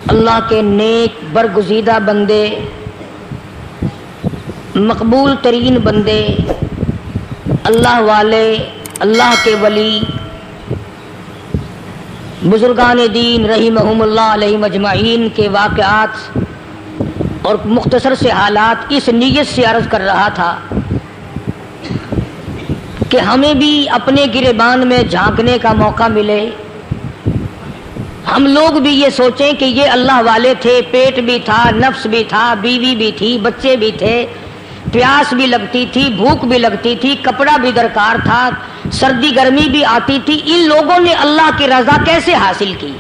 اللہ کے نیک برگزیدہ بندے، مقبول ترین بندے، اللہ والے، اللہ کے ولی، بزرگان دین رحمہم اللہ علیہم اجمعین کے واقعات اور مختصر سے حالات اس نیت سے عرض کر رہا تھا کہ ہمیں بھی اپنے گریبان میں جھانکنے کا موقع ملے، ہم لوگ بھی یہ سوچیں کہ یہ اللہ والے تھے، پیٹ بھی تھا، نفس بھی تھا، بیوی بھی تھی، بچے بھی تھے، پیاس بھی لگتی تھی، بھوک بھی لگتی تھی، کپڑا بھی درکار تھا، سردی گرمی بھی آتی تھی، ان لوگوں نے اللہ کی رضا کیسے حاصل کی؟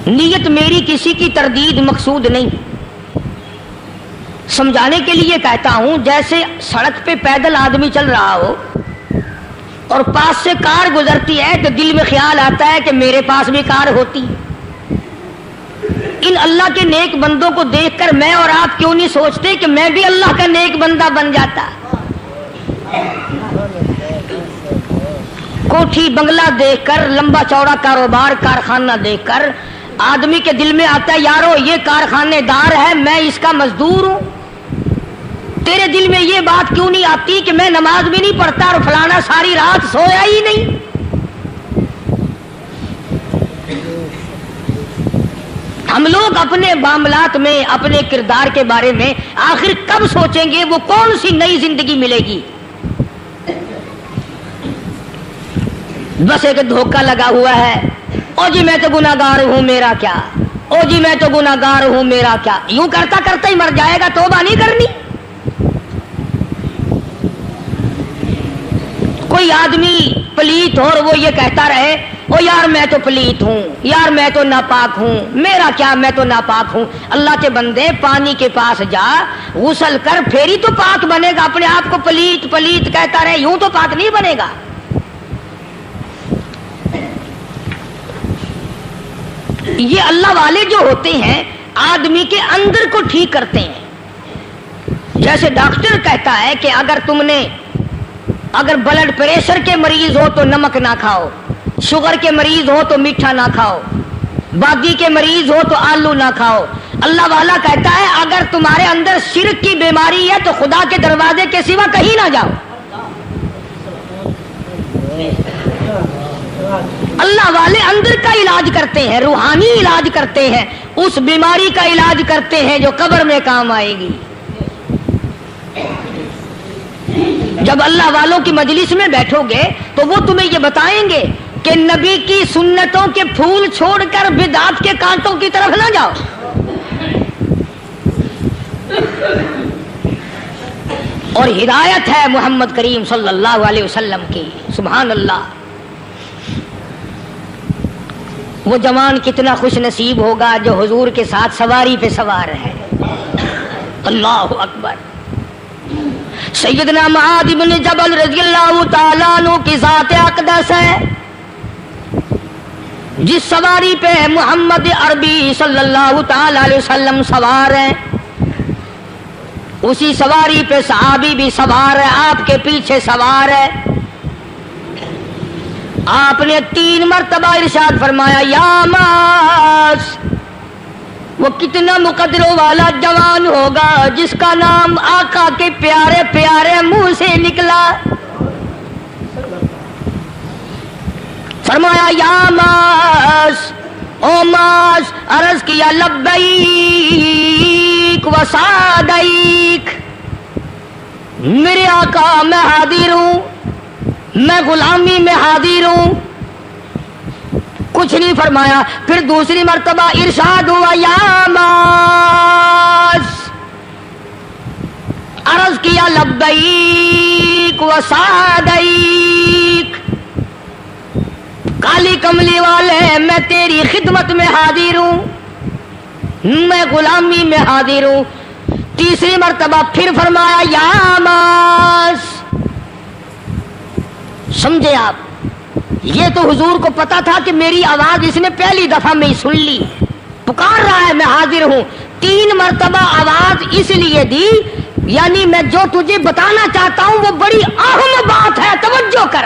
نیت میری کسی کی تردید مقصود نہیں، سمجھانے کے لیے کہتا ہوں جیسے سڑک پہ پیدل آدمی چل رہا ہو اور پاس سے کار گزرتی ہے تو دل میں خیال آتا ہے کہ میرے پاس بھی کار ہوتی۔ ان اللہ کے نیک بندوں کو دیکھ کر میں اور آپ کیوں نہیں سوچتے کہ میں بھی اللہ کا نیک بندہ بن جاتا؟ کوٹھی بنگلہ دیکھ کر، لمبا چوڑا کاروبار کارخانہ دیکھ کر آدمی کے دل میں آتا ہے یارو یہ کارخانے دار ہے، میں اس کا مزدور ہوں۔ تیرے دل میں یہ بات کیوں نہیں آتی کہ میں نماز بھی نہیں پڑھتا اور فلانا ساری رات سویا ہی نہیں؟ ہم لوگ اپنے معاملات میں، اپنے کردار کے بارے میں آخر کب سوچیں گے وہ کون سی نئی زندگی ملے گی؟ بس ایک دھوکہ لگا ہوا ہے، او جی میں تو گناہگار ہوں میرا کیا، او جی میں تو گناہگار ہوں میرا کیا، یوں کرتا کرتا ہی مر جائے گا، توبہ نہیں کرنی۔ کوئی آدمی پلیت ہو اور وہ یہ کہتا رہے او یار میں تو پلیت ہوں، یار میں تو ناپاک ہوں، میرا کیا میں تو ناپاک ہوں۔ اللہ کے بندے پانی کے پاس جا، غسل کر، پھر ہی تو پاک بنے گا۔ اپنے آپ کو پلیت پلیت کہتا رہے یوں تو پاک نہیں بنے گا۔ یہ اللہ والے جو ہوتے ہیں آدمی کے اندر کو ٹھیک کرتے ہیں۔ جیسے ڈاکٹر کہتا ہے کہ اگر بلڈ پریشر کے مریض ہو تو نمک نہ کھاؤ، شوگر کے مریض ہو تو میٹھا نہ کھاؤ، باقی کے مریض ہو تو آلو نہ کھاؤ۔ اللہ والا کہتا ہے اگر تمہارے اندر شرک کی بیماری ہے تو خدا کے دروازے کے سوا کہیں نہ جاؤ۔ اللہ والے اندر کا علاج کرتے ہیں، روحانی علاج کرتے ہیں، اس بیماری کا علاج کرتے ہیں جو قبر میں کام آئے گی۔ جب اللہ والوں کی مجلس میں بیٹھو گے تو وہ تمہیں یہ بتائیں گے کہ نبی کی سنتوں کے پھول چھوڑ کر بدعت کے کانٹوں کی طرف نہ جاؤ۔ اور ہدایت ہے محمد کریم صلی اللہ علیہ وسلم کی، سبحان اللہ۔ وہ جوان کتنا خوش نصیب ہوگا جو حضور کے ساتھ سواری پہ سوار ہے۔ اللہ اکبر۔ سیدنا معاذ بن جبل رضی اللہ تعالیٰ عنہ کی ذات اقدس ہے، جس سواری پہ محمد عربی صلی اللہ تعالیٰ علیہ وسلم سوار ہیں، اسی سواری پہ صحابی بھی سوار ہے، آپ کے پیچھے سوار ہے۔ آپ نے 3 مرتبہ ارشاد فرمایا یا معاذ، وہ کتنا مقدروں والا جوان ہوگا جس کا نام آقا کے پیارے پیارے منہ سے نکلا۔ فرمایا یا معاذ، او معاذ، عرض کیا لبیک و سعدیک، میرے آقا میں حاضر ہوں، میں غلامی میں حاضر ہوں۔ کچھ نہیں فرمایا، پھر دوسری مرتبہ ارشاد ہوا یا معاذ، عرض کیا لبیک و سعدیک، کالی کملی والے میں تیری خدمت میں حاضر ہوں، میں غلامی میں حاضر ہوں۔ تیسری مرتبہ پھر فرمایا یا معاذ۔ سمجھے آپ؟ یہ تو حضور کو پتا تھا کہ میری آواز اس نے پہلی دفعہ میں سن لی، پکار رہا ہے میں حاضر ہوں۔ 3 مرتبہ آواز اس لیے دی یعنی میں جو تجھے بتانا چاہتا ہوں وہ بڑی اہم بات ہے، توجہ کر۔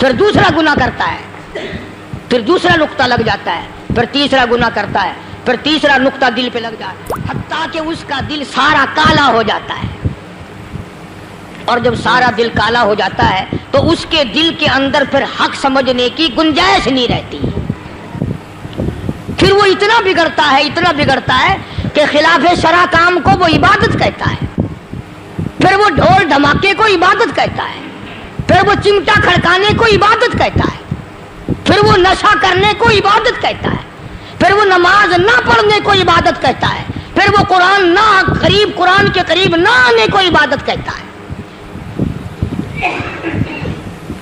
پھر دوسرا گناہ کرتا ہے، پھر دوسرا نقطہ لگ جاتا ہے، پھر تیسرا گناہ کرتا ہے، پھر تیسرا نقطہ دل پہ لگ جاتا ہے، حتیٰ کہ اس کا دل سارا کالا ہو جاتا ہے۔ اور جب سارا دل کالا ہو جاتا ہے تو اس کے دل کے اندر پھر حق سمجھنے کی گنجائش نہیں رہتی، پھر وہ اتنا بگڑتا ہے کہ خلاف شرع کام کو وہ عبادت کہتا ہے، پھر وہ ڈھول دھماکے کو عبادت کہتا ہے، پھر وہ چمٹا کھڑکانے کو عبادت کہتا ہے، پھر وہ نشہ کرنے کو عبادت کہتا ہے، پھر وہ نماز نہ پڑھنے کو عبادت کہتا ہے، پھر وہ قرآن کے قریب نہ آنے کو عبادت کہتا ہے۔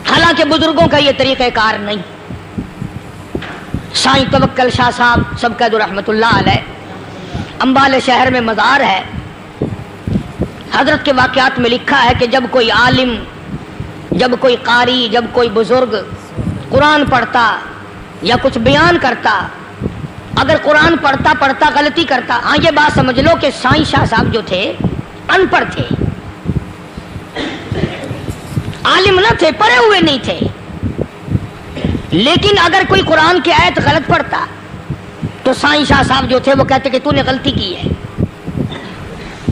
حالانکہ بزرگوں کا یہ طریقہ کار نہیں۔ سائیں توکل شاہ صاحب سبقت رحمت اللہ علیہ امبالے شہر میں مزار ہے، حضرت کے واقعات میں لکھا ہے کہ جب کوئی عالم، جب کوئی قاری، جب کوئی بزرگ قرآن پڑھتا یا کچھ بیان کرتا، اگر قرآن پڑھتا غلطی کرتا، ہاں یہ بات سمجھ لو کہ سائیں شاہ صاحب جو تھے ان پڑھ تھے، عالم نہ تھے، پڑھے ہوئے نہیں تھے، لیکن اگر کوئی قرآن کی آیت غلط پڑھتا تو سائیں شاہ صاحب جو تھے وہ کہتے کہ تو نے غلطی کی ہے،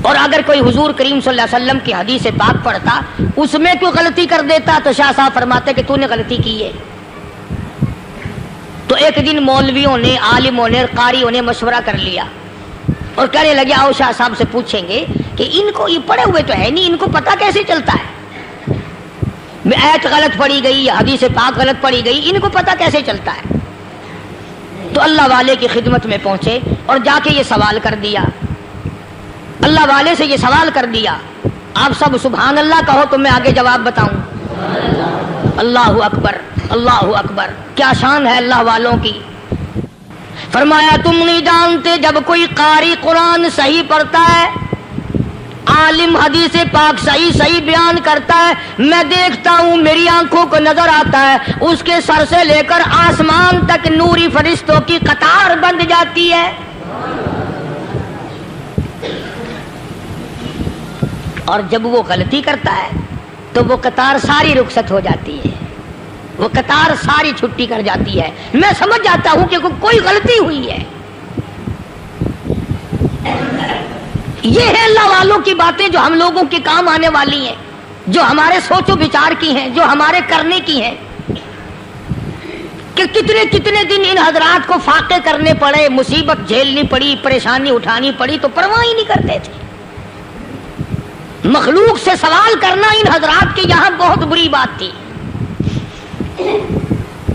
اور اگر کوئی حضور کریم صلی اللہ علیہ وسلم کی حدیث پاک پڑھتا اس میں کوئی غلطی کر دیتا تو شاہ صاحب فرماتے کہ تو نے غلطی کی ہے۔ تو ایک دن مولویوں نے، عالموں نے، قاریوں نے مشورہ کر لیا اور کہنے لگے آؤ شاہ صاحب سے پوچھیں گے کہ ان کو یہ پڑھے ہوئے تو ہے نہیں، ان کو پتہ کیسے چلتا ہے، آیت غلط پڑھی گئی، حدیث پاک غلط پڑھی گئی، ان کو پتہ کیسے چلتا ہے؟ تو اللہ والے کی خدمت میں پہنچے اور جا کے یہ سوال کر دیا، اللہ والے سے یہ سوال کر دیا، آپ سب سبحان اللہ کہو تو میں آگے جواب بتاؤں۔ اللہ اکبر، اللہ اکبر، کیا شان ہے اللہ والوں کی۔ فرمایا تم نہیں جانتے جب کوئی قاری قرآن صحیح پڑھتا ہے، عالم حدیث پاک صحیح بیان کرتا ہے، میں دیکھتا ہوں، میری آنکھوں کو نظر آتا ہے، اس کے سر سے لے کر آسمان تک نوری فرشتوں کی قطار بند جاتی ہے، اور جب وہ غلطی کرتا ہے تو وہ قطار ساری رخصت ہو جاتی ہے، وہ قطار ساری چھٹی کر جاتی ہے، میں سمجھ جاتا ہوں کہ کوئی غلطی ہوئی ہے۔ یہ ہے اللہ والوں کی باتیں جو ہم لوگوں کے کام آنے والی ہیں، جو ہمارے سوچ و بچار کی ہیں، جو ہمارے کرنے کی ہیں، کہ کتنے دن ان حضرات کو فاقے کرنے پڑے، مصیبت جھیلنی پڑی، پریشانی اٹھانی پڑی تو پرواہ ہی نہیں کرتے تھے۔ مخلوق سے سوال کرنا ان حضرات کے یہاں بہت بری بات تھی،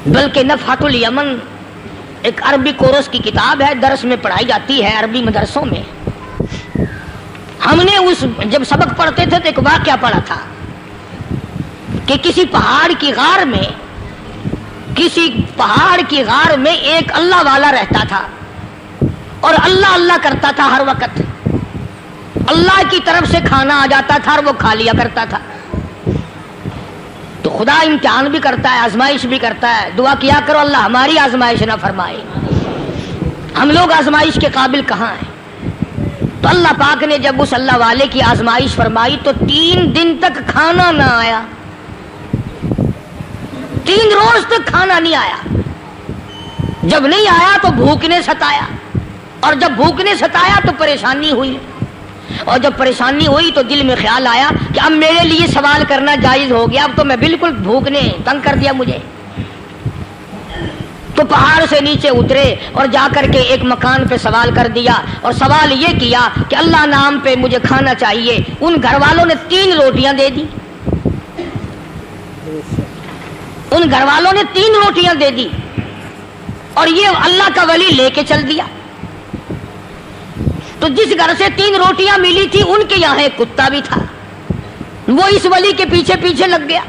بلکہ نفحۃ الیمن ایک عربی کورس کی کتاب ہے، درس میں پڑھائی جاتی ہے عربی مدرسوں میں۔ ہم نے جب سبق پڑھتے تھے تو ایک واقعہ پڑھا تھا کہ کسی پہاڑ کی غار میں ایک اللہ والا رہتا تھا اور اللہ اللہ کرتا تھا، ہر وقت اللہ کی طرف سے کھانا آ جاتا تھا اور وہ کھا لیا کرتا تھا۔ تو خدا امتحان بھی کرتا ہے، آزمائش بھی کرتا ہے، دعا کیا کرو اللہ ہماری آزمائش نہ فرمائے، ہم لوگ آزمائش کے قابل کہاں ہیں۔ تو اللہ پاک نے جب اس اللہ والے کی آزمائش فرمائی تو 3 دن تک کھانا نہ آیا، 3 روز تک کھانا نہیں آیا۔ جب نہیں آیا تو بھوک نے ستایا، اور جب بھوک نے ستایا تو پریشانی ہوئی، اور جب پریشانی ہوئی تو دل میں خیال آیا کہ اب میرے لیے سوال کرنا جائز ہو گیا، اب تو میں بالکل بھوک نے تنگ کر دیا مجھے۔ تو پہاڑ سے نیچے اترے اور جا کر کے ایک مکان پہ سوال کر دیا، اور سوال یہ کیا کہ اللہ نام پہ مجھے کھانا چاہیے۔ ان گھر والوں نے 3 روٹیاں دے دی، ان گھر والوں نے 3 روٹیاں دے دی، اور یہ اللہ کا ولی لے کے چل دیا۔ تو جس گھر سے 3 روٹیاں ملی تھی ان کے یہاں ایک کتا بھی تھا، وہ اس ولی کے پیچھے پیچھے لگ گیا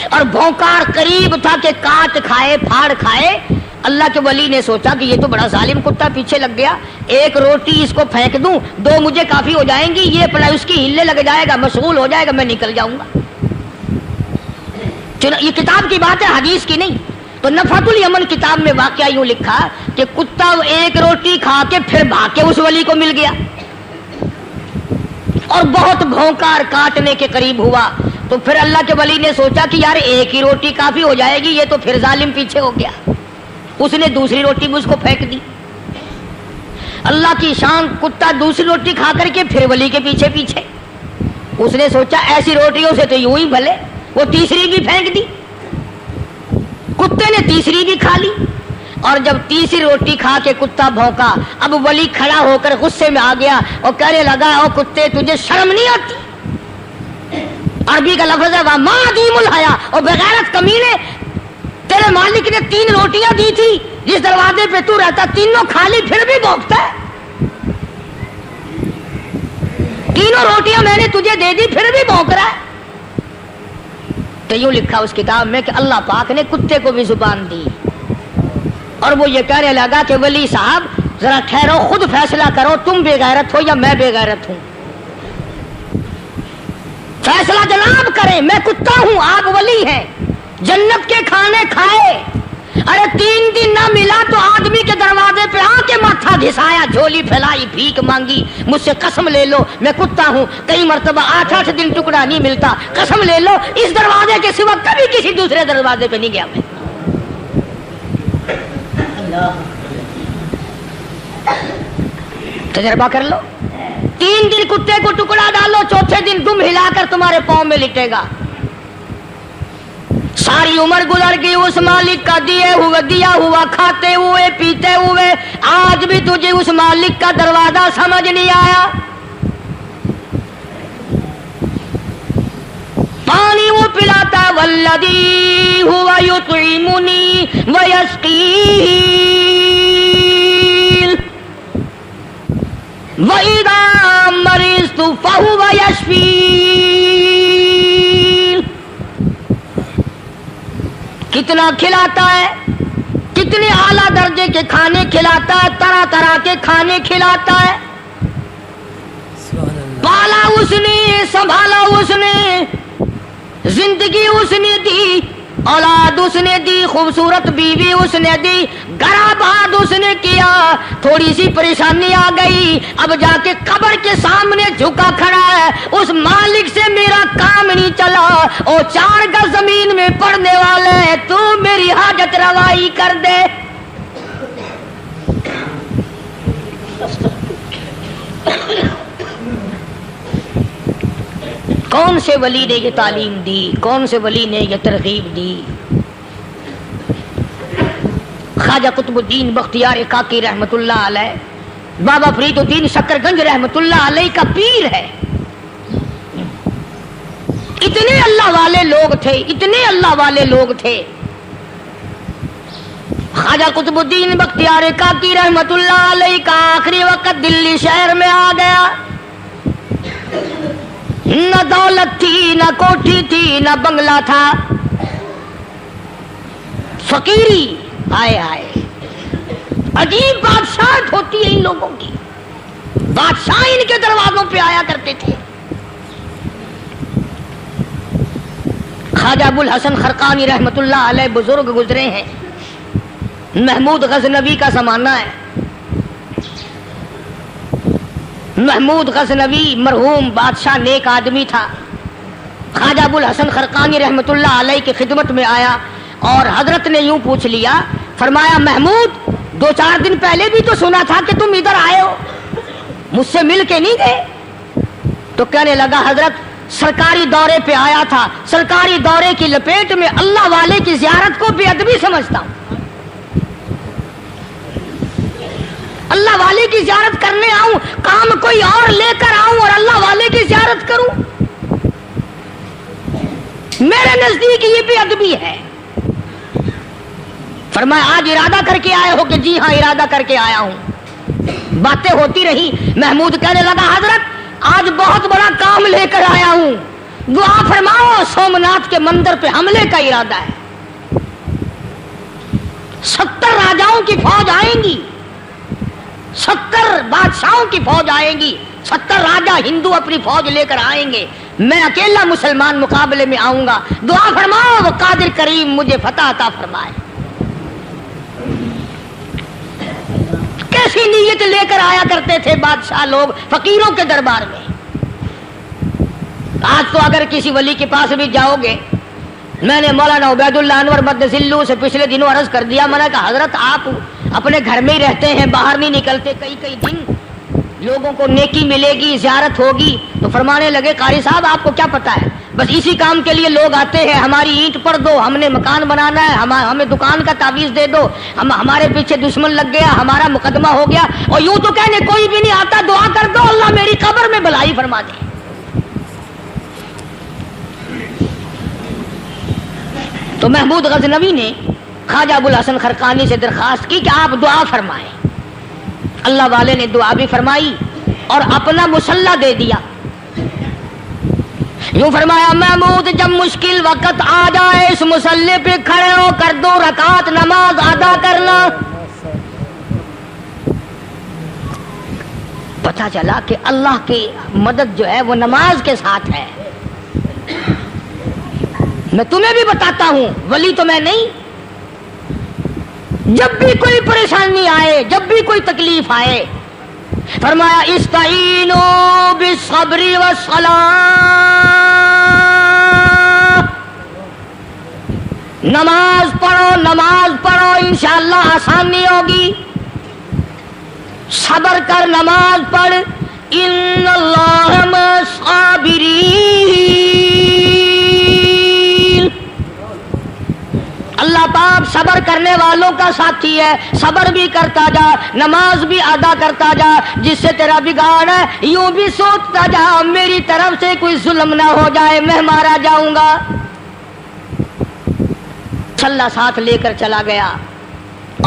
اور بھونکار قریب تھا کہ کاٹ کھائے، پھاڑ کھائے۔ اللہ کے ولی نے سوچا کہ یہ تو بڑا ظالم کتا پیچھے لگ گیا، 1 روٹی اس کو پھینک دوں، 2 مجھے کافی ہو جائیں گی، یہ پڑا اس کی ہلنے لگ جائے گا، مشغول ہو جائے گا، میں نکل جاؤں گا۔ یہ کتاب کی بات ہے، حدیث کی نہیں۔ تو نفحۃ الیمن کتاب میں واقعہ یوں لکھا کہ کتا 1 روٹی کھا کے پھر بھاگ کے اس ولی کو مل گیا اور بہت بھونکار کاٹنے کے قریب ہوا۔ تو پھر اللہ کے ولی نے سوچا کہ یار ایک ہی روٹی کافی ہو جائے گی، یہ تو پھر ظالم پیچھے ہو گیا، اس نے دوسری روٹی بھی اس کو پھینک دی۔ اللہ کی شان، کتا دوسری روٹی کھا کر کے پھر ولی کے پیچھے پیچھے، اس نے سوچا ایسی روٹیوں سے تو یوں ہی بھلے، وہ تیسری بھی پھینک دی، کتے نے تیسری بھی کھا لی، اور جب تیسری روٹی کھا کے کتا بھونکا، اب ولی کھڑا ہو کر غصے میں آ گیا اور کہنے لگا او کتے تجھے شرم نہیں آتی؟ عربی کا لفظ ہے وَمَا عَدِيمُ الْحَيَا، اور بغیرت کمینے، تیرے مالک نے 3 روٹیاں دی تھی، جس دروازے پہ تو رہتا تینوں کھا لی پھر بھی بھونکتا ہے، 3 روٹیاں میں نے تجھے دے دی پھر بھی بھونک رہا ہے۔ تو یوں لکھا اس کتاب میں کہ اللہ پاک نے کتے کو بھی زبان دی، اور وہ یہ کہنے لگا کہ ولی صاحب ذرا ٹھہرو، خود فیصلہ کرو، تم بے غیرت ہو یا میں بے غیرت ہوں، فیصلہ جناب کریں، میں کتا ہوں آپ ولی ہیں، جنت کے کھانے کھائے، ارے 3 دن نہ ملا تو آدمی کے دروازے پہ آ کے ماتھا گھسایا، جھولی پھیلائی، بھیک مانگی، مجھ سے قسم لے لو میں کتا ہوں، کئی مرتبہ 8 دن ٹکڑا نہیں ملتا، قسم لے لو اس دروازے کے سوا کبھی کسی دوسرے دروازے پہ نہیں گیا میں۔ تجربہ کر لو، 3 دن کتے کو ٹکڑا ڈالو، چوتھے دن دم ہلا کر تمہارے پاؤں میں لٹے گا۔ ساری عمر گزر گئی اس مالک کا دیا ہوا کھاتے ہوئے پیتے ہوئے، آج بھی تجھے اس مالک کا دروازہ سمجھ نہیں آیا۔ پانی وہ پلاتا والذی ہوا یطعمنی ویسقین وَإِذَا مَرِضْتُ فَهُوَ يَشْفِينِ، کتنا کھلاتا ہے، کتنے اعلیٰ درجے کے کھانے کھلاتا ہے، طرح طرح کے کھانے کھلاتا ہے، پالا اس نے، سنبھالا اس نے، زندگی اس نے دی، اولاد اس نے دی، خوبصورت بیوی اس نے دی، گھر آباد اس نے کیا، تھوڑی سی پریشانی آ گئی، اب جا کے قبر کے سامنے جھکا کھڑا ہے، اس مالک سے میرا کام نہیں چلا، اور 4 گز زمین میں پڑنے والے تو میری حاجت روائی کر دے۔ کون سے ولی نے یہ تعلیم دی، کون سے ولی نے یہ ترغیب دی؟ خواجہ قطب الدین بختیار کاکی رحمت اللہ علیہ، بابا فرید الدین شکر گنج رحمت اللہ علیہ کا پیر ہے۔ اتنے اللہ والے لوگ تھے، اتنے اللہ والے لوگ تھے۔ خواجہ قطب الدین بختیار کاکی رحمت اللہ علیہ کا آخری وقت دلی شہر میں آ گیا، نہ دولت تھی، نہ کوٹھی تھی، نہ بنگلہ تھا، فقیری، آئے آئے عجیب بادشاہت ہوتی ہے ان لوگوں کی، بادشاہ ان کے دروازوں پہ آیا کرتے تھے۔ خواجہ ابو الحسن خرقانی رحمت اللہ علیہ بزرگ گزرے ہیں، محمود غزنوی کا زمانہ ہے، محمود غزنوی مرحوم بادشاہ نیک آدمی تھا۔ خواجہ ابو الحسن خرقانی رحمت اللہ علیہ کی خدمت میں آیا اور حضرت نے یوں پوچھ لیا، فرمایا محمود 2-4 دن پہلے بھی تو سنا تھا کہ تم ادھر آئے ہو، مجھ سے مل کے نہیں گئے؟ تو کہنے لگا حضرت سرکاری دورے پہ آیا تھا، سرکاری دورے کی لپیٹ میں اللہ والے کی زیارت کو بے ادبی سمجھتا ہوں، اللہ والے کی زیارت کرنے آؤں، کام کوئی اور لے کر آؤں اور اللہ والے کی زیارت کروں؟ میرے نزدیک یہ بے ادبی ہے۔ فرمایا آج ارادہ کر کے آئے ہو؟ کہ جی ہاں ارادہ کر کے آیا ہوں۔ باتیں ہوتی رہی، محمود کہنے لگا حضرت آج بہت بڑا کام لے کر آیا ہوں، دعا فرماؤ، سومناتھ کے مندر پہ حملے کا ارادہ ہے، 70 راجاؤں کی فوج آئیں گی، 70 بادشاہوں کی فوج آئیں گی، 70 راجا ہندو اپنی فوج لے کر آئیں گے، میں اکیلا مسلمان مقابلے میں آؤں گا، دعا فرماؤ وہ قادر کریم مجھے فتح عطا فرمائے۔ کیسی نیت لے کر آیا کرتے تھے بادشاہ لوگ فقیروں کے دربار میں۔ آج تو اگر کسی ولی کے پاس بھی جاؤ گے، میں نے مولانا عبید اللہ انور مدثلو سے پچھلے دنوں عرض کر دیا، میں نے کہا حضرت آپ اپنے گھر میں ہی رہتے ہیں، باہر نہیں نکلتے، کئی کئی دن لوگوں کو نیکی ملے گی، زیارت ہوگی، تو فرمانے لگے قاری صاحب آپ کو کیا پتا ہے، بس اسی کام کے لیے لوگ آتے ہیں، ہماری اینٹ پر دو، ہم نے مکان بنانا ہے، ہمیں دکان کا تعویذ دے دو، ہمارے پیچھے دشمن لگ گیا، ہمارا مقدمہ ہو گیا، اور یوں تو کہنے کوئی بھی نہیں آتا، دعا کر دو اللہ میری قبر میں بھلائی فرما دے۔ تو محمود غزنوی نے خواجہ ابوالحسن خرقانی سے درخواست کی کہ آپ دعا فرمائیں۔ اللہ والے نے دعا بھی فرمائی اور اپنا مصلی دے دیا۔ یوں فرمایا محمود جب مشکل وقت آ جائے اس مصلی پہ کھڑے ہو کر 2 رکعت نماز ادا کرنا۔ پتہ چلا کہ اللہ کی مدد جو ہے وہ نماز کے ساتھ ہے۔ میں تمہیں بھی بتاتا ہوں، ولی تو میں نہیں، جب بھی کوئی پریشانی آئے، جب بھی کوئی تکلیف آئے، فرمایا استعینوا بالصبر والصلاۃ، نماز پڑھو انشاءاللہ آسانی ہوگی، صبر کر نماز پڑھ، ان اللہ مع الصابرین، اللہ پاک صبر کرنے والوں کا ساتھی ہے، صبر بھی کرتا جا، نماز بھی ادا کرتا جا، جس سے تیرا بگاڑ ہے یوں بھی سوچتا جا میری طرف سے کوئی ظلم نہ ہو جائے، میں مارا جاؤں گا۔ چھلا ساتھ لے کر چلا گیا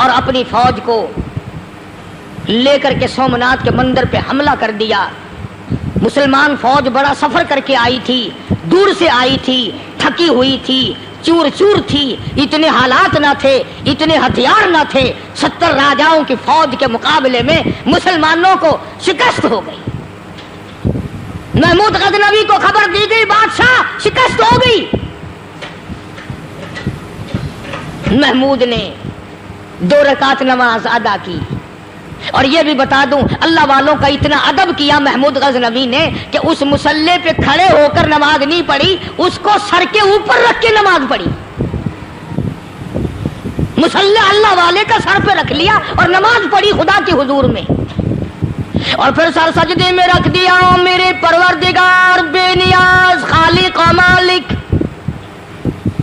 اور اپنی فوج کو لے کر کے سومناتھ کے مندر پہ حملہ کر دیا۔ مسلمان فوج بڑا سفر کر کے آئی تھی، دور سے آئی تھی، تھکی ہوئی تھی، چور چور تھی، اتنے حالات نہ تھے، اتنے ہتھیار نہ تھے، 70 راجاؤں کی فوج کے مقابلے میں مسلمانوں کو شکست ہو گئی۔ محمود غزنوی کو خبر دی گئی بادشاہ شکست ہو گئی۔ محمود نے 2 رکعت نماز ادا کی، اور یہ بھی بتا دوں اللہ والوں کا اتنا ادب کیا محمود غزنوی نے کہ اس مصلی پہ کھڑے ہو کر نماز نہیں پڑھی، اس کو سر کے اوپر رکھ کے نماز پڑھی۔ مصلی اللہ والے کا سر پہ رکھ لیا اور نماز پڑھی خدا کے حضور میں، اور پھر سر سجدے میں رکھ دیا۔ میرے پروردگار بے نیاز خالق و مالک،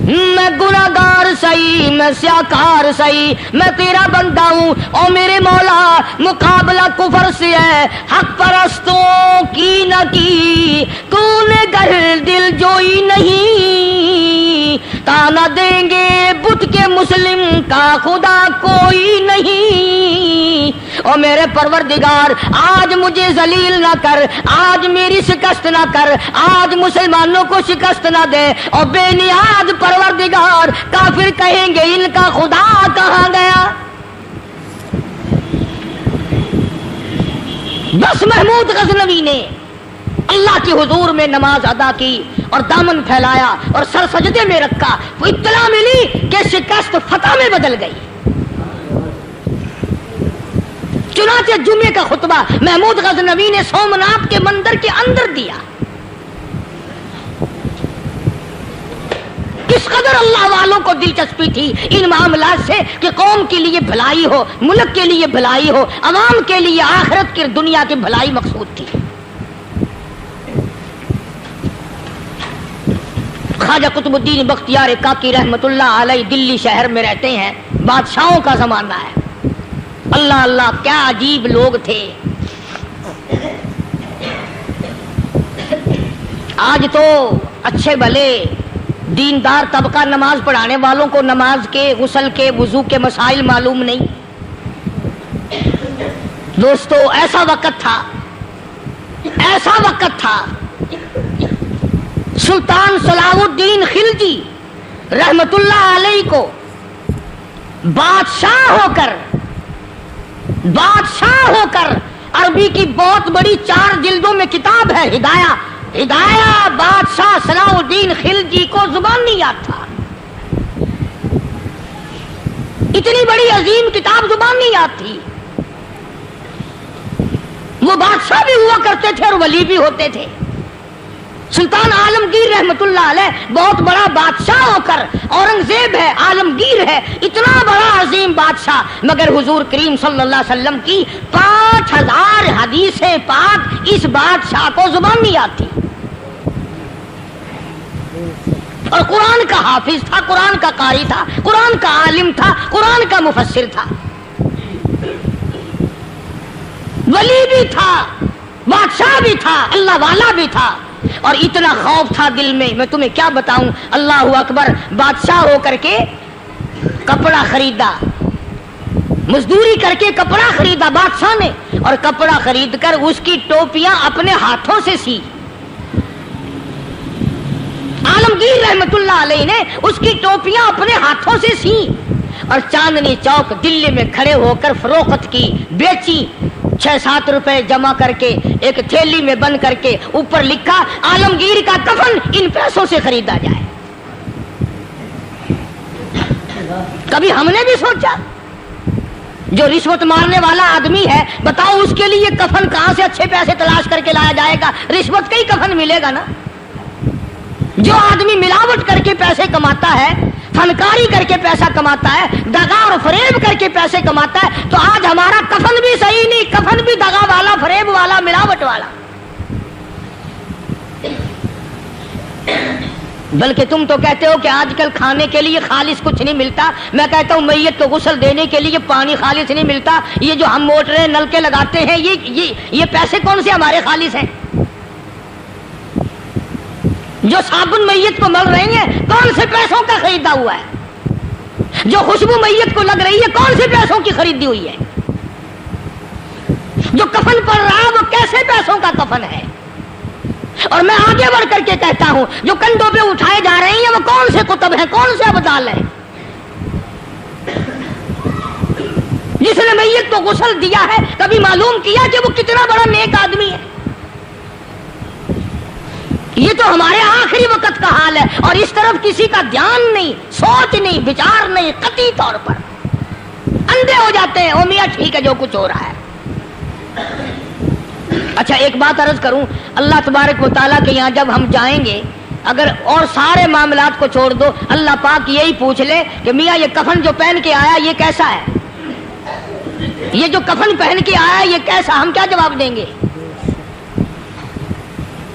میں گناہگار سہی، میں سیاکار سہی، میں تیرا بندہ ہوں، اور میرے مولا مقابلہ کفر سے ہے، حق پرستوں کی نہ کی تو نے گر دل جوئی نہیں، تانا دیں گے بت کے مسلم کا خدا کوئی نہیں، اور میرے پروردگار آج مجھے ذلیل نہ کر، آج میری شکست نہ کر، آج مسلمانوں کو شکست نہ دے، اور بے نیاز پروردگار کافر کہیں گے ان کا خدا کہاں گیا۔ بس محمود غزنوی نے اللہ کے حضور میں نماز ادا کی اور دامن پھیلایا اور سر سجدے میں رکھا، وہ اطلاع ملی کہ شکست فتح میں بدل گئی۔ چنانچہ جمعے کا خطبہ محمود غزنوی نے سومناتھ کے مندر کے اندر دیا۔ کس قدر اللہ والوں کو دلچسپی تھی ان معاملات سے کہ قوم کے لیے بھلائی ہو، ملک کے لیے بھلائی ہو، عوام کے لیے آخرت کی دنیا کی بھلائی مقصود تھی۔ خواجہ قطب الدین بختیار کاکی رحمت اللہ علیہ دلی شہر میں رہتے ہیں، بادشاہوں کا زمانہ ہے۔ اللہ اللہ کیا عجیب لوگ تھے۔ آج تو اچھے بھلے دیندار طبقہ نماز پڑھانے والوں کو نماز کے، غسل کے، وضو کے مسائل معلوم نہیں۔ دوستو ایسا وقت تھا سلطان صلاح الدین خلجی رحمت اللہ علیہ کو بادشاہ ہو کر عربی کی بہت بڑی 4 جلدوں میں کتاب ہے ہدایہ بادشاہ صلاح الدین خلجی کو زبان نہیں یاد تھا، اتنی بڑی عظیم کتاب زبان نہیں یاد تھی۔ وہ بادشاہ بھی ہوا کرتے تھے اور ولی بھی ہوتے تھے، سلطان عالمگیر رحمت اللہ علیہ بہت بڑا بادشاہ ہو کر، اورنگزیب ہے، عالمگیر ہے، اتنا بڑا عظیم بادشاہ، مگر حضور کریم صلی اللہ علیہ وسلم کی 5000 حدیثیں پاک اس بادشاہ کو زبان نہیں آتی، اور قرآن کا حافظ تھا، قرآن کا قاری تھا، قرآن کا عالم تھا، قرآن کا مفسر تھا، ولی بھی تھا، بادشاہ بھی تھا، اللہ والا بھی تھا، اور اتنا خوف تھا دل میں تمہیں کیا بتاؤں۔ اللہ اکبر، بادشاہ ہو کر کے کپڑا خریدا، مزدوری کر کے کپڑا خریدا بادشاہ نے، اور کپڑا خرید کر اس کی ٹوپیاں اپنے ہاتھوں سے سی۔ عالمگیر رحمت اللہ علیہ نے اس کی ٹوپیاں اپنے ہاتھوں سے سی، اور چاندنی چوک دلی میں کھڑے ہو کر فروخت کی، بیچی، 6-7 روپے جمع کر کے ایک تھیلی میں بند کر کے، اوپر لکھا عالمگیر کا کفن ان پیسوں سے خریدا جائے۔ کبھی ہم نے بھی سوچا جو رشوت مارنے والا آدمی ہے، بتاؤ اس کے لیے کفن کہاں سے اچھے پیسے تلاش کر کے لایا جائے گا؟ رشوت کا ہی کفن ملے گا نا۔ جو آدمی ملاوٹ کر کے پیسے کماتا ہے، فنکاری کر کے پیسہ کماتا ہے، دغا اور فریب کر کے پیسے کماتا ہے، تو آج ہمارا کفن بھی صحیح نہیں، کفن بھی دغا والا، فریب والا، ملاوٹ والا۔ بلکہ تم تو کہتے ہو کہ آج کل کھانے کے لیے خالص کچھ نہیں ملتا، میں کہتا ہوں میت کو غسل دینے کے لیے پانی خالص نہیں ملتا، یہ جو ہم موٹریں نلکے لگاتے ہیں یہ پیسے کون سے ہمارے خالص ہیں؟ جو صابن میت کو مل رہی ہے کون سے پیسوں کا خریدا ہوا ہے؟ جو خوشبو میت کو لگ رہی ہے کون سے پیسوں کی خریدی ہوئی ہے؟ جو کفن پڑ رہا ہے وہ کیسے پیسوں کا کفن ہے؟ اور میں آگے بڑھ کر کے کہتا ہوں جو کندھوں پہ اٹھائے جا رہے ہیں وہ کون سے کتب ہیں، کون سے ابدال ہیں؟ جس نے میت کو غسل دیا ہے کبھی معلوم کیا کہ وہ کتنا بڑا نیک آدمی ہے؟ یہ تو ہمارے آخری وقت کا حال ہے، اور اس طرف کسی کا دھیان نہیں، سوچ نہیں، وچار نہیں، قطعی طور پر اندھے ہو جاتے ہیں۔ او میاں ٹھیک ہے جو کچھ ہو رہا ہے۔ اچھا ایک بات عرض کروں، اللہ تبارک و تعالیٰ کے یہاں جب ہم جائیں گے، اگر اور سارے معاملات کو چھوڑ دو، اللہ پاک یہی پوچھ لے کہ میاں یہ کفن جو پہن کے آیا یہ کیسا ہے؟ یہ جو کفن پہن کے آیا یہ کیسا؟ ہم کیا جواب دیں گے؟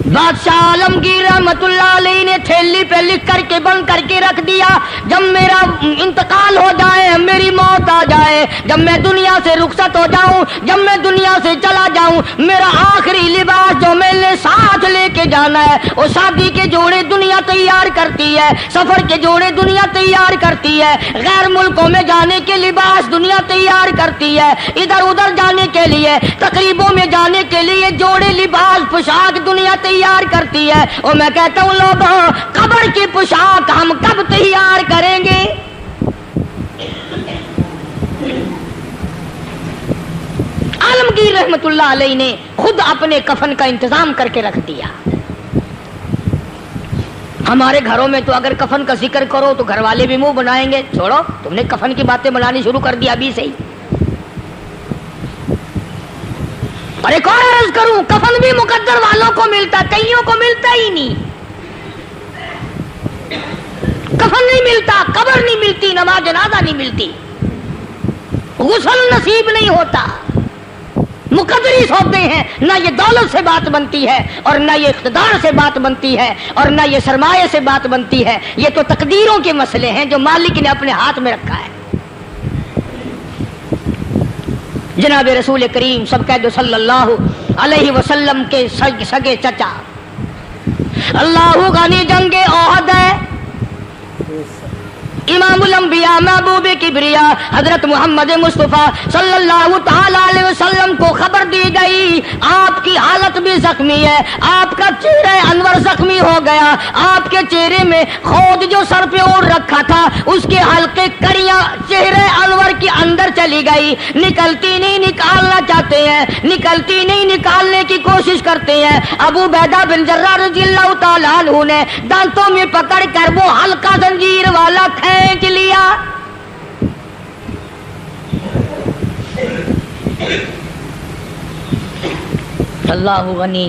بادشاہ عالمگیر رحمت اللہ علیہ نے تھیلی پہ لکھ کر کے بند کر کے رکھ دیا، جب میرا انتقال ہو جائے، میری موت آ جائے، جب میں دنیا سے رخصت ہو جاؤں، جب میں دنیا سے چلا جاؤں، میرا آخری لباس جو میں نے ساتھ لے کے جانا ہے، وہ شادی کے جوڑے دنیا تیار کرتی ہے، سفر کے جوڑے دنیا تیار کرتی ہے، غیر ملکوں میں جانے کے لباس دنیا تیار کرتی ہے، ادھر ادھر جانے کے لیے، تقریبوں میں جانے کے لیے جوڑے لباس پوشاک دنیا تیار کرتی ہے۔ اور میں کہتا ہوں لوگوں، قبر کی پوشاک ہم کب تیار کریں گے؟ عالمگیر رحمت اللہ علیہ نے خود اپنے کفن کا انتظام کر کے رکھ دیا۔ ہمارے گھروں میں تو اگر کفن کا ذکر کرو تو گھر والے بھی منہ بنائیں گے، چھوڑو تم نے کفن کی باتیں بنانی شروع کر دیا ابھی سے ہی۔ اور ایک اور عرض کروں، کفن بھی مقدر والوں کو ملتا، کئیوں کو ملتا ہی نہیں۔ کفن نہیں ملتا، قبر نہیں ملتی، نماز جنازہ نہیں ملتی، غسل نصیب نہیں ہوتا۔ مقدریس ہوتے ہیں، نہ یہ دولت سے بات بنتی ہے، اور نہ یہ اقتدار سے بات بنتی ہے، اور نہ یہ سرمایہ سے بات بنتی ہے۔ یہ تو تقدیروں کے مسئلے ہیں جو مالک نے اپنے ہاتھ میں رکھا ہے۔ جناب رسول کریم سب کہہ دو صلی اللہ علیہ وسلم کے سگے چچا، اللہ غنی جنگ احد ہے، امام الانبیاء محبوب کبریا حضرت محمد مصطفیٰ صلی اللہ تعالی علیہ وسلم کو خبر دی گئی آپ کی حالت بھی زخمی ہے، آپ کا چہرہ انور زخمی ہو گیا، آپ کے چہرے میں خود جو سر پہ اوڑھ رکھا تھا اس کے حلقے کڑیاں چہرے انور کے اندر چلی گئی، نکلتی نہیں، نکالنا چاہتے ہیں، نکلتی نہیں، نکالنے کی کوشش کرتے ہیں۔ ابو عبیدہ بن جراح رضی اللہ تعالیٰ عنہ نے دانتوں میں پکڑ کر وہ حلقہ زنجیر والا کھینچ لیا۔ اللہ غنی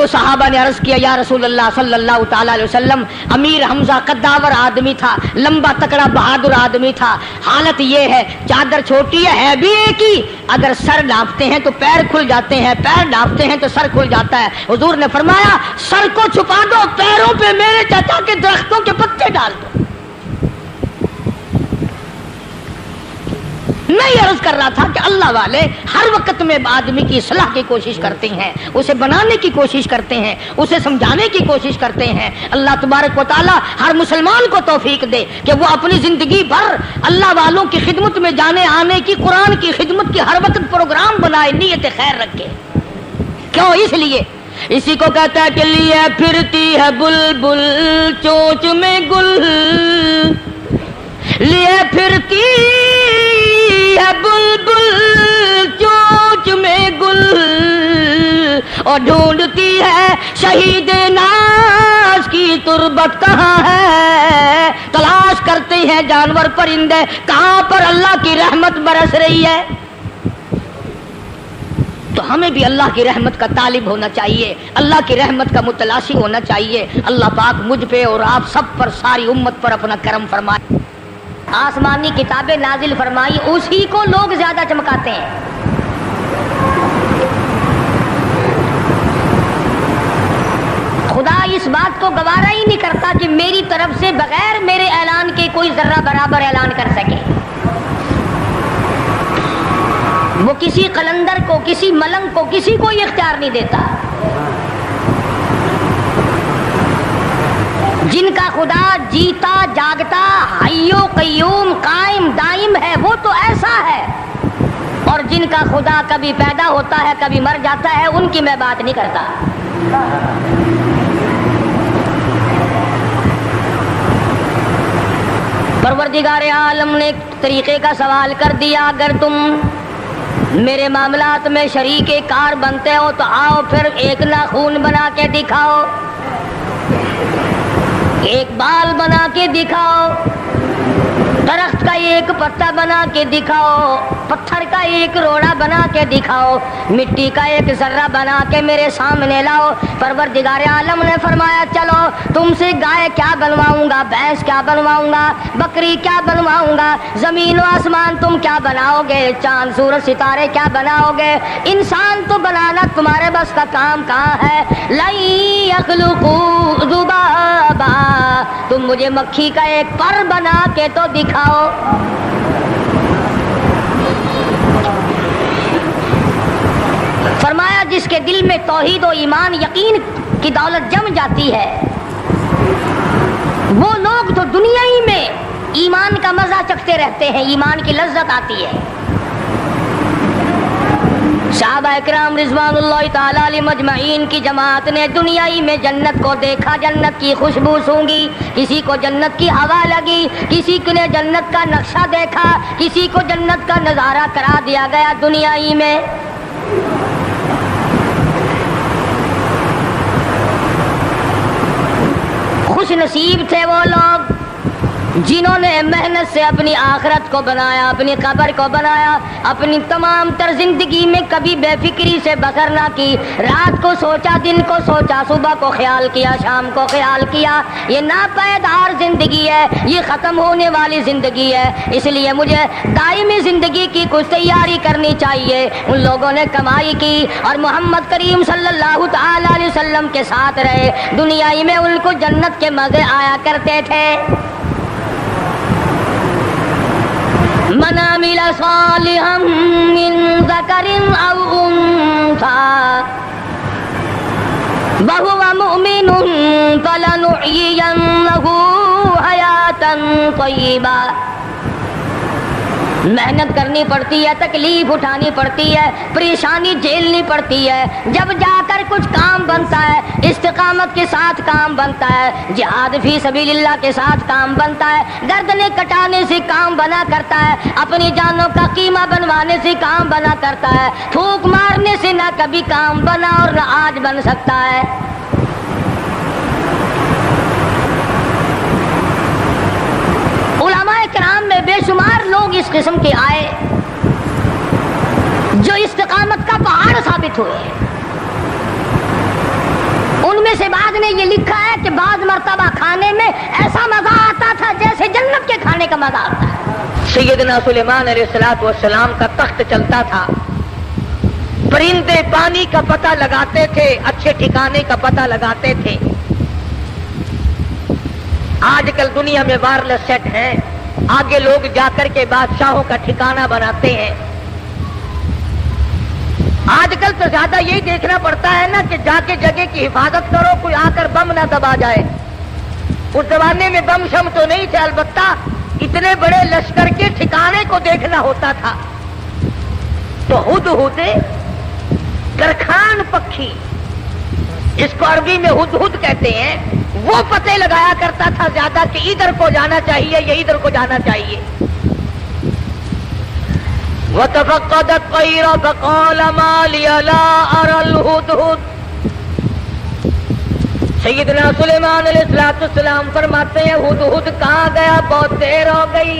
تو صحابہ نے عرض کیا یا رسول اللہ صلی اللہ تعالی علیہ وسلم، امیر حمزہ قداور آدمی تھا، لمبا تکڑا بہادر آدمی تھا، حالت یہ ہے چادر چھوٹی ہے بھی ایک ہی، اگر سر ڈھانپتے ہیں تو پیر کھل جاتے ہیں، پیر ڈھانپتے ہیں تو سر کھل جاتا ہے۔ حضور نے فرمایا سر کو چھپا دو، پیروں پہ میرے چچا کے درختوں کے پتے ڈال دو۔ میں یہ عرض کر رہا تھا کہ اللہ والے ہر وقت میں آدمی کی اصلاح کی کوشش کرتے ہیں، اسے بنانے کی کوشش کرتے ہیں، اسے سمجھانے کی کوشش کرتے ہیں۔ اللہ تبارک و تعالی ہر مسلمان کو توفیق دے کہ وہ اپنی زندگی بھر اللہ والوں کی خدمت میں جانے آنے کی، قرآن کی خدمت کی ہر وقت پروگرام بنائے، نیت خیر رکھے۔ کیوں؟ اس لیے اسی کو کہتا ہے کہ لیے پھرتی ہے بلبل چونچ میں گل، لیے پھرتی ہے بلبل چونچ میں گل، اور ڈھونڈتی ہے شہید ناز کی تربت کہاں ہے، تلاش کرتے ہیں جانور پرندے کہاں پر اللہ کی رحمت برس رہی ہے۔ تو ہمیں بھی اللہ کی رحمت کا طالب ہونا چاہیے، اللہ کی رحمت کا متلاشی ہونا چاہیے۔ اللہ پاک مجھ پہ اور آپ سب پر، ساری امت پر اپنا کرم فرمائے۔ آسمانی کتابیں نازل فرمائی، اسی کو لوگ زیادہ چمکاتے ہیں۔ خدا اس بات کو گوارا ہی نہیں کرتا کہ میری طرف سے بغیر میرے اعلان کے کوئی ذرہ برابر اعلان کر سکے۔ وہ کسی قلندر کو، کسی ملنگ کو، کسی کو اختیار نہیں دیتا۔ جن کا خدا جیتا جاگتا حی و قیوم قائم دائم ہے وہ تو ایسا ہے، اور جن کا خدا کبھی پیدا ہوتا ہے کبھی مر جاتا ہے ان کی میں بات نہیں کرتا۔ پروردگار عالم نے ایک طریقے کا سوال کر دیا، اگر تم میرے معاملات میں شریک کار بنتے ہو تو آؤ پھر ایک ناخون بنا کے دکھاؤ، ایک بال بنا کے دکھاؤ، درخت کا ایک پتا بنا کے دکھاؤ، پتھر کا ایک روڑا بنا کے دکھاؤ، مٹی کا ایک ذرہ بنا کے میرے سامنے لاؤ۔ پروردگار عالم نے فرمایا چلو تم سے گائے کیا بنواؤں گا، بھینس کیا بنواؤں گا، بکری کیا بنواؤں گا، زمین و آسمان تم کیا بناؤ گے، چاند سورج ستارے کیا بناؤ گے، انسان تو بنانا تمہارے بس کا کام کہاں ہے۔ لن یخلقوا ذبابا، تم مجھے مکھی کا ایک پر بنا کے تو دکھاؤ۔ فرمایا جس کے دل میں توحید و ایمان یقین کی دولت جم جاتی ہے وہ لوگ تو دنیا ہی میں ایمان کا مزہ چکھتے رہتے ہیں، ایمان کی لذت آتی ہے۔ صحابہ اکرام رضوان اللہ تعالی علیہ مجمعین کی جماعت نے دنیا ہی میں جنت کو دیکھا، جنت کی خوشبو سونگھی، کسی کو جنت کی ہوا لگی، کسی نے جنت کا نقشہ دیکھا، کسی کو جنت کا نظارہ کرا دیا گیا دنیا ہی میں۔ خوش نصیب تھے وہ لوگ جنہوں نے محنت سے اپنی آخرت کو بنایا، اپنی قبر کو بنایا، اپنی تمام تر زندگی میں کبھی بے فکری سے بسر نہ کی، رات کو سوچا، دن کو سوچا، صبح کو خیال کیا، شام کو خیال کیا۔ یہ ناپائیدار زندگی ہے، یہ ختم ہونے والی زندگی ہے، اس لیے مجھے دائمی زندگی کی کچھ تیاری کرنی چاہیے۔ ان لوگوں نے کمائی کی اور محمد کریم صلی اللہ تعالی علیہ وسلم کے ساتھ رہے، دنیا ہی میں ان کو جنت کے مزے آیا کرتے تھے۔ من عمل صالحا من ذکر او انثى وهو مؤمن فلنحيينه حیاتا طیبا۔ محنت کرنی پڑتی ہے، تکلیف اٹھانی پڑتی ہے، پریشانی جھیلنی پڑتی ہے، جب جا کر کچھ کام بنتا ہے، استقامت کے ساتھ کام بنتا ہے، جہاد فی سبیل اللہ کے ساتھ کام بنتا ہے، گردنیں کٹانے سے کام بنا کرتا ہے، اپنی جانوں کا قیمہ بنوانے سے کام بنا کرتا ہے، پھونک مارنے سے نہ کبھی کام بنا اور نہ آج بن سکتا ہے۔ علماء کرام میں بے شمار لوگ اس قسم کے آئے جو استقامت کا پہاڑ ثابت ہوئے۔ ان میں سے بعض نے یہ لکھا ہے کہ بعض مرتبہ کھانے میں ایسا مزہ آتا تھا جیسے جنت کے کھانے کا مزہ آتا ہے۔ سیدنا سلیمان علیہ السلام کا تخت چلتا تھا، پرندے پانی کا پتہ لگاتے تھے، اچھے ٹھکانے کا پتہ لگاتے تھے۔ آج کل دنیا میں وائرلیس سیٹ ہے، آگے لوگ جا کر کے بادشاہوں کا ٹھکانہ بناتے ہیں۔ آج کل تو زیادہ یہی دیکھنا پڑتا ہے نا کہ جا کے جگہ کی حفاظت کرو، کوئی آ کر بم نہ دبا جائے۔ اس زمانے میں بم شم تو نہیں تھے، البتہ اتنے بڑے لشکر کے ٹھکانے کو دیکھنا ہوتا تھا۔ تو ہدہد درخان پکھی، اس کو عربی میں ہدہد کہتے ہیں، وہ پتے لگایا کرتا تھا زیادہ کہ ادھر کو جانا چاہیے یا ادھر کو جانا چاہیے۔ وَتَفَقَّدَ الطَّيْرَ فَقَالَ مَا لِيَ لَا أَرَى الْهُدْهُدَ۔ سیدنا سلیمان علیہ السلام فرماتے ہیں ہدہد کہاں گیا؟ بہت دیر ہو گئی،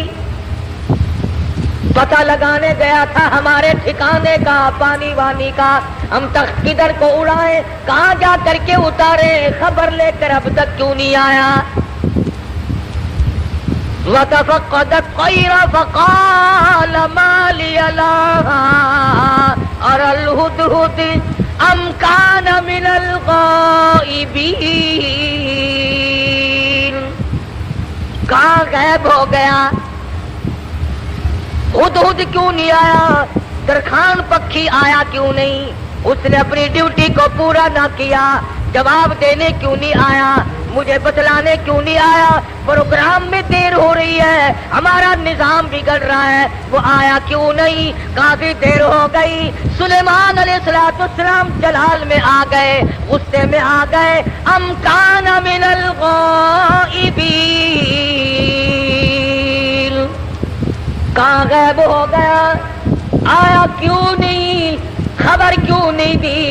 پتہ لگانے گیا تھا ہمارے ٹھکانے کا، پانی وانی کا، ہم تخت کدھر کو اڑائیں، کہاں جا کر کے اتارے، خبر لے کر اب تک کیوں نہیں آیا؟ وَتَفَقَّدَ الطَّيْرَ فَقَالَ مَا لِيَ لَا أَرَى الْهُدْهُدَ أَمْ كَانَ مِنَ الْغَائِبِينَ۔ کہاں غائب ہو گیا؟ ہدہد کیوں نہیں آیا؟ درخان پکھی آیا کیوں نہیں؟ اس نے اپنی ڈیوٹی کو پورا نہ کیا، جواب دینے کیوں نہیں آیا؟ مجھے بتلانے کیوں نہیں آیا؟ پروگرام میں دیر ہو رہی ہے، ہمارا نظام بگڑ رہا ہے، وہ آیا کیوں نہیں؟ کافی دیر ہو گئی۔ سلیمان علیہ السلام جلال میں آ گئے، غصے میں آ گئے۔ ام کان من الغائبین، کہاں غائب ہو گیا؟ آیا کیوں نہیں؟ خبر کیوں نہیں دی؟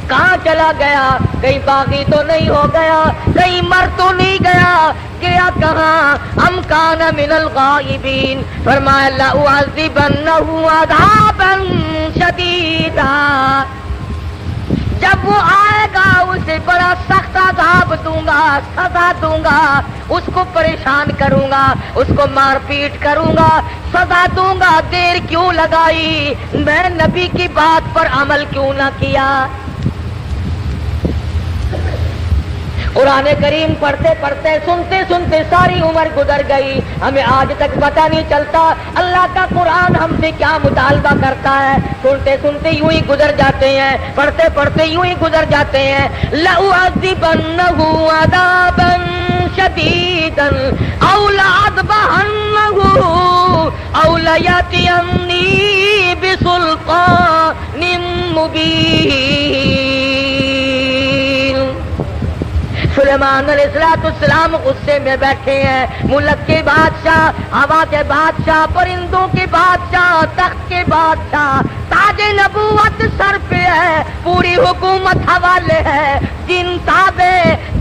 کہاں چلا گیا؟ کہیں باغی تو نہیں ہو گیا؟ کہیں مر تو نہیں گیا؟ گیا کہاں؟ ام کان من الغائبین۔ فرمایا لأعذبنہ عذابا شدیدا، جب وہ آئے گا اسے بڑا سخت عذاب دوں گا، سزا دوں گا، اس کو پریشان کروں گا، اس کو مار پیٹ کروں گا، سزا دوں گا۔ دیر کیوں لگائی؟ میں نبی کی بات پر عمل کیوں نہ کیا؟ قرآن کریم پڑھتے پڑھتے سنتے سنتے ساری عمر گزر گئی، ہمیں آج تک پتہ نہیں چلتا اللہ کا قرآن ہم سے کیا مطالبہ کرتا ہے۔ سنتے سنتے یوں ہی گزر جاتے ہیں، پڑھتے پڑھتے یوں ہی گزر جاتے ہیں۔ لَأُعَذِّبَنَّهُ عَذَابًا شَدِيدًا أَوْ لَأَذْبَحَنَّهُ أَوْ لَيَأْتِيَنِّي بِسُلْطَانٍ مُبِينٍ۔ سلیمان علیہ السلام غصے میں بیٹھے ہیں، ملک کے بادشاہ، ہوا کے بادشاہ، پرندوں کے بادشاہ، تخت کے بادشاہ، تاج نبوت سر پہ ہے، پوری حکومت حوالے ہے، جن تابع،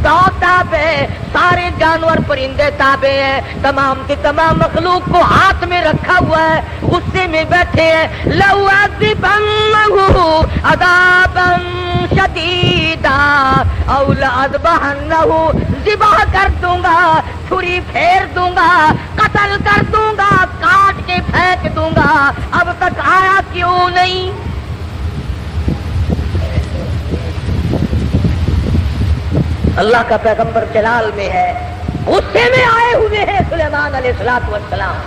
دو تابع، سارے جانور پرندے تابع ہیں، تمام کی تمام مخلوق کو ہاتھ میں رکھا ہوا ہے، غصے میں بیٹھے ہیں۔ لَأُعَذِّبَنَّهُ عَذَابًا شَدِيدًا أَوْ لَأَذْبَحَنَّهُ، ذبح کر دوں گا، چھری پھیر دوں گا، قتل کر دوں گا، کاٹ کے پھینک دوں گا۔ اب تک آیا کیوں نہیں؟ اللہ کا پیغمبر جلال میں ہے، غصے میں آئے ہوئے ہیں سلیمان علیہ السلام۔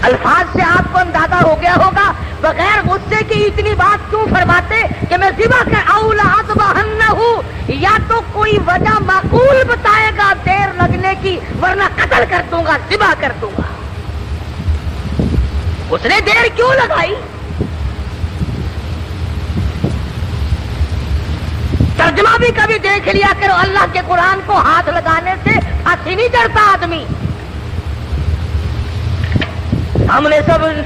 الفاظ سے آپ کو اندازہ ہو گیا ہوگا بغیر غصے کی اتنی بات کیوں فرماتے کہ میں ذبح کر أَوْ لَأَذْبَحَنَّهُ، یا تو کوئی وجہ معقول بتائے گا دیر لگنے کی، ورنہ قتل کر دوں گا، ذبح کر دوں گا۔ اس نے دیر کیوں لگائی؟ ترجمہ بھی کبھی دیکھ لیا کرو، اللہ کے قرآن کو ہاتھ لگانے سے ہنسی نہیں چڑھتا آدمی۔ ہم نے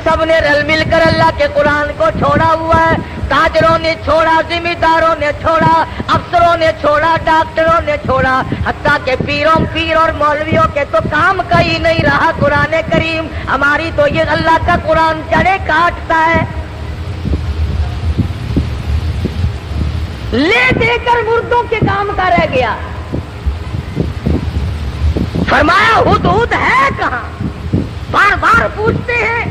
سب نے رل مل کر اللہ کے قرآن کو چھوڑا ہوا ہے، تاجروں نے چھوڑا، ذمہ داروں نے چھوڑا، افسروں نے چھوڑا، ڈاکٹروں نے چھوڑا، حتیٰ کہ پیر اور مولویوں کے تو کام کا ہی نہیں رہا قرآن کریم۔ ہماری تو یہ اللہ کا قرآن جڑیں کاٹتا ہے۔ لے دے کر مردوں کے کام کا رہ گیا. فرمایا ہدہد ہے کہاں؟ بار بار پوچھتے ہیں.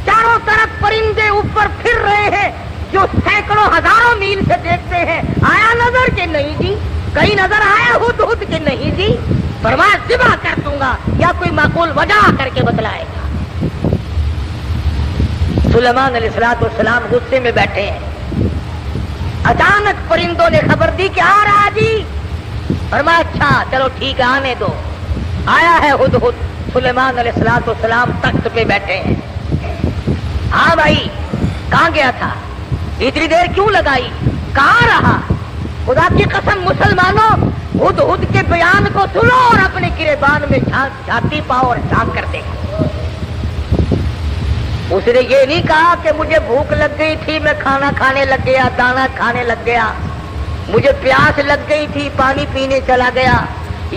چاروں طرف پرندے اوپر پھر رہے ہیں جو سینکڑوں ہزاروں میل سے دیکھتے ہیں. آیا نظر کہ نہیں جی؟ کہیں نظر آیا ہدہد کہ نہیں جی؟ فرمایا ذبح کر دوں گا یا کوئی معقول وجہ کر کے بتلائے گا. سلیمان علیہ السلام غصے میں بیٹھے ہیں. اچانک پرندوں نے خبر دی کہ آ رہا جی. فرمایا اچھا چلو ٹھیک ہے آنے دو. آیا ہے ہدہد. سلیمان علیہ السلام تخت پہ بیٹھے ہیں. ہاں بھائی کہاں گیا تھا؟ اتنی دیر کیوں لگائی؟ کہاں رہا؟ خدا کی قسم مسلمانوں ہدہد کے بیان کو سنو اور اپنے گریبان میں چھاتی پاؤ اور جھانک کر دیکھو. اس نے یہ نہیں کہا کہ مجھے بھوک لگ گئی تھی میں کھانا کھانے لگ گیا دانا کھانے لگ گیا, مجھے پیاس لگ گئی تھی پانی پینے چلا گیا,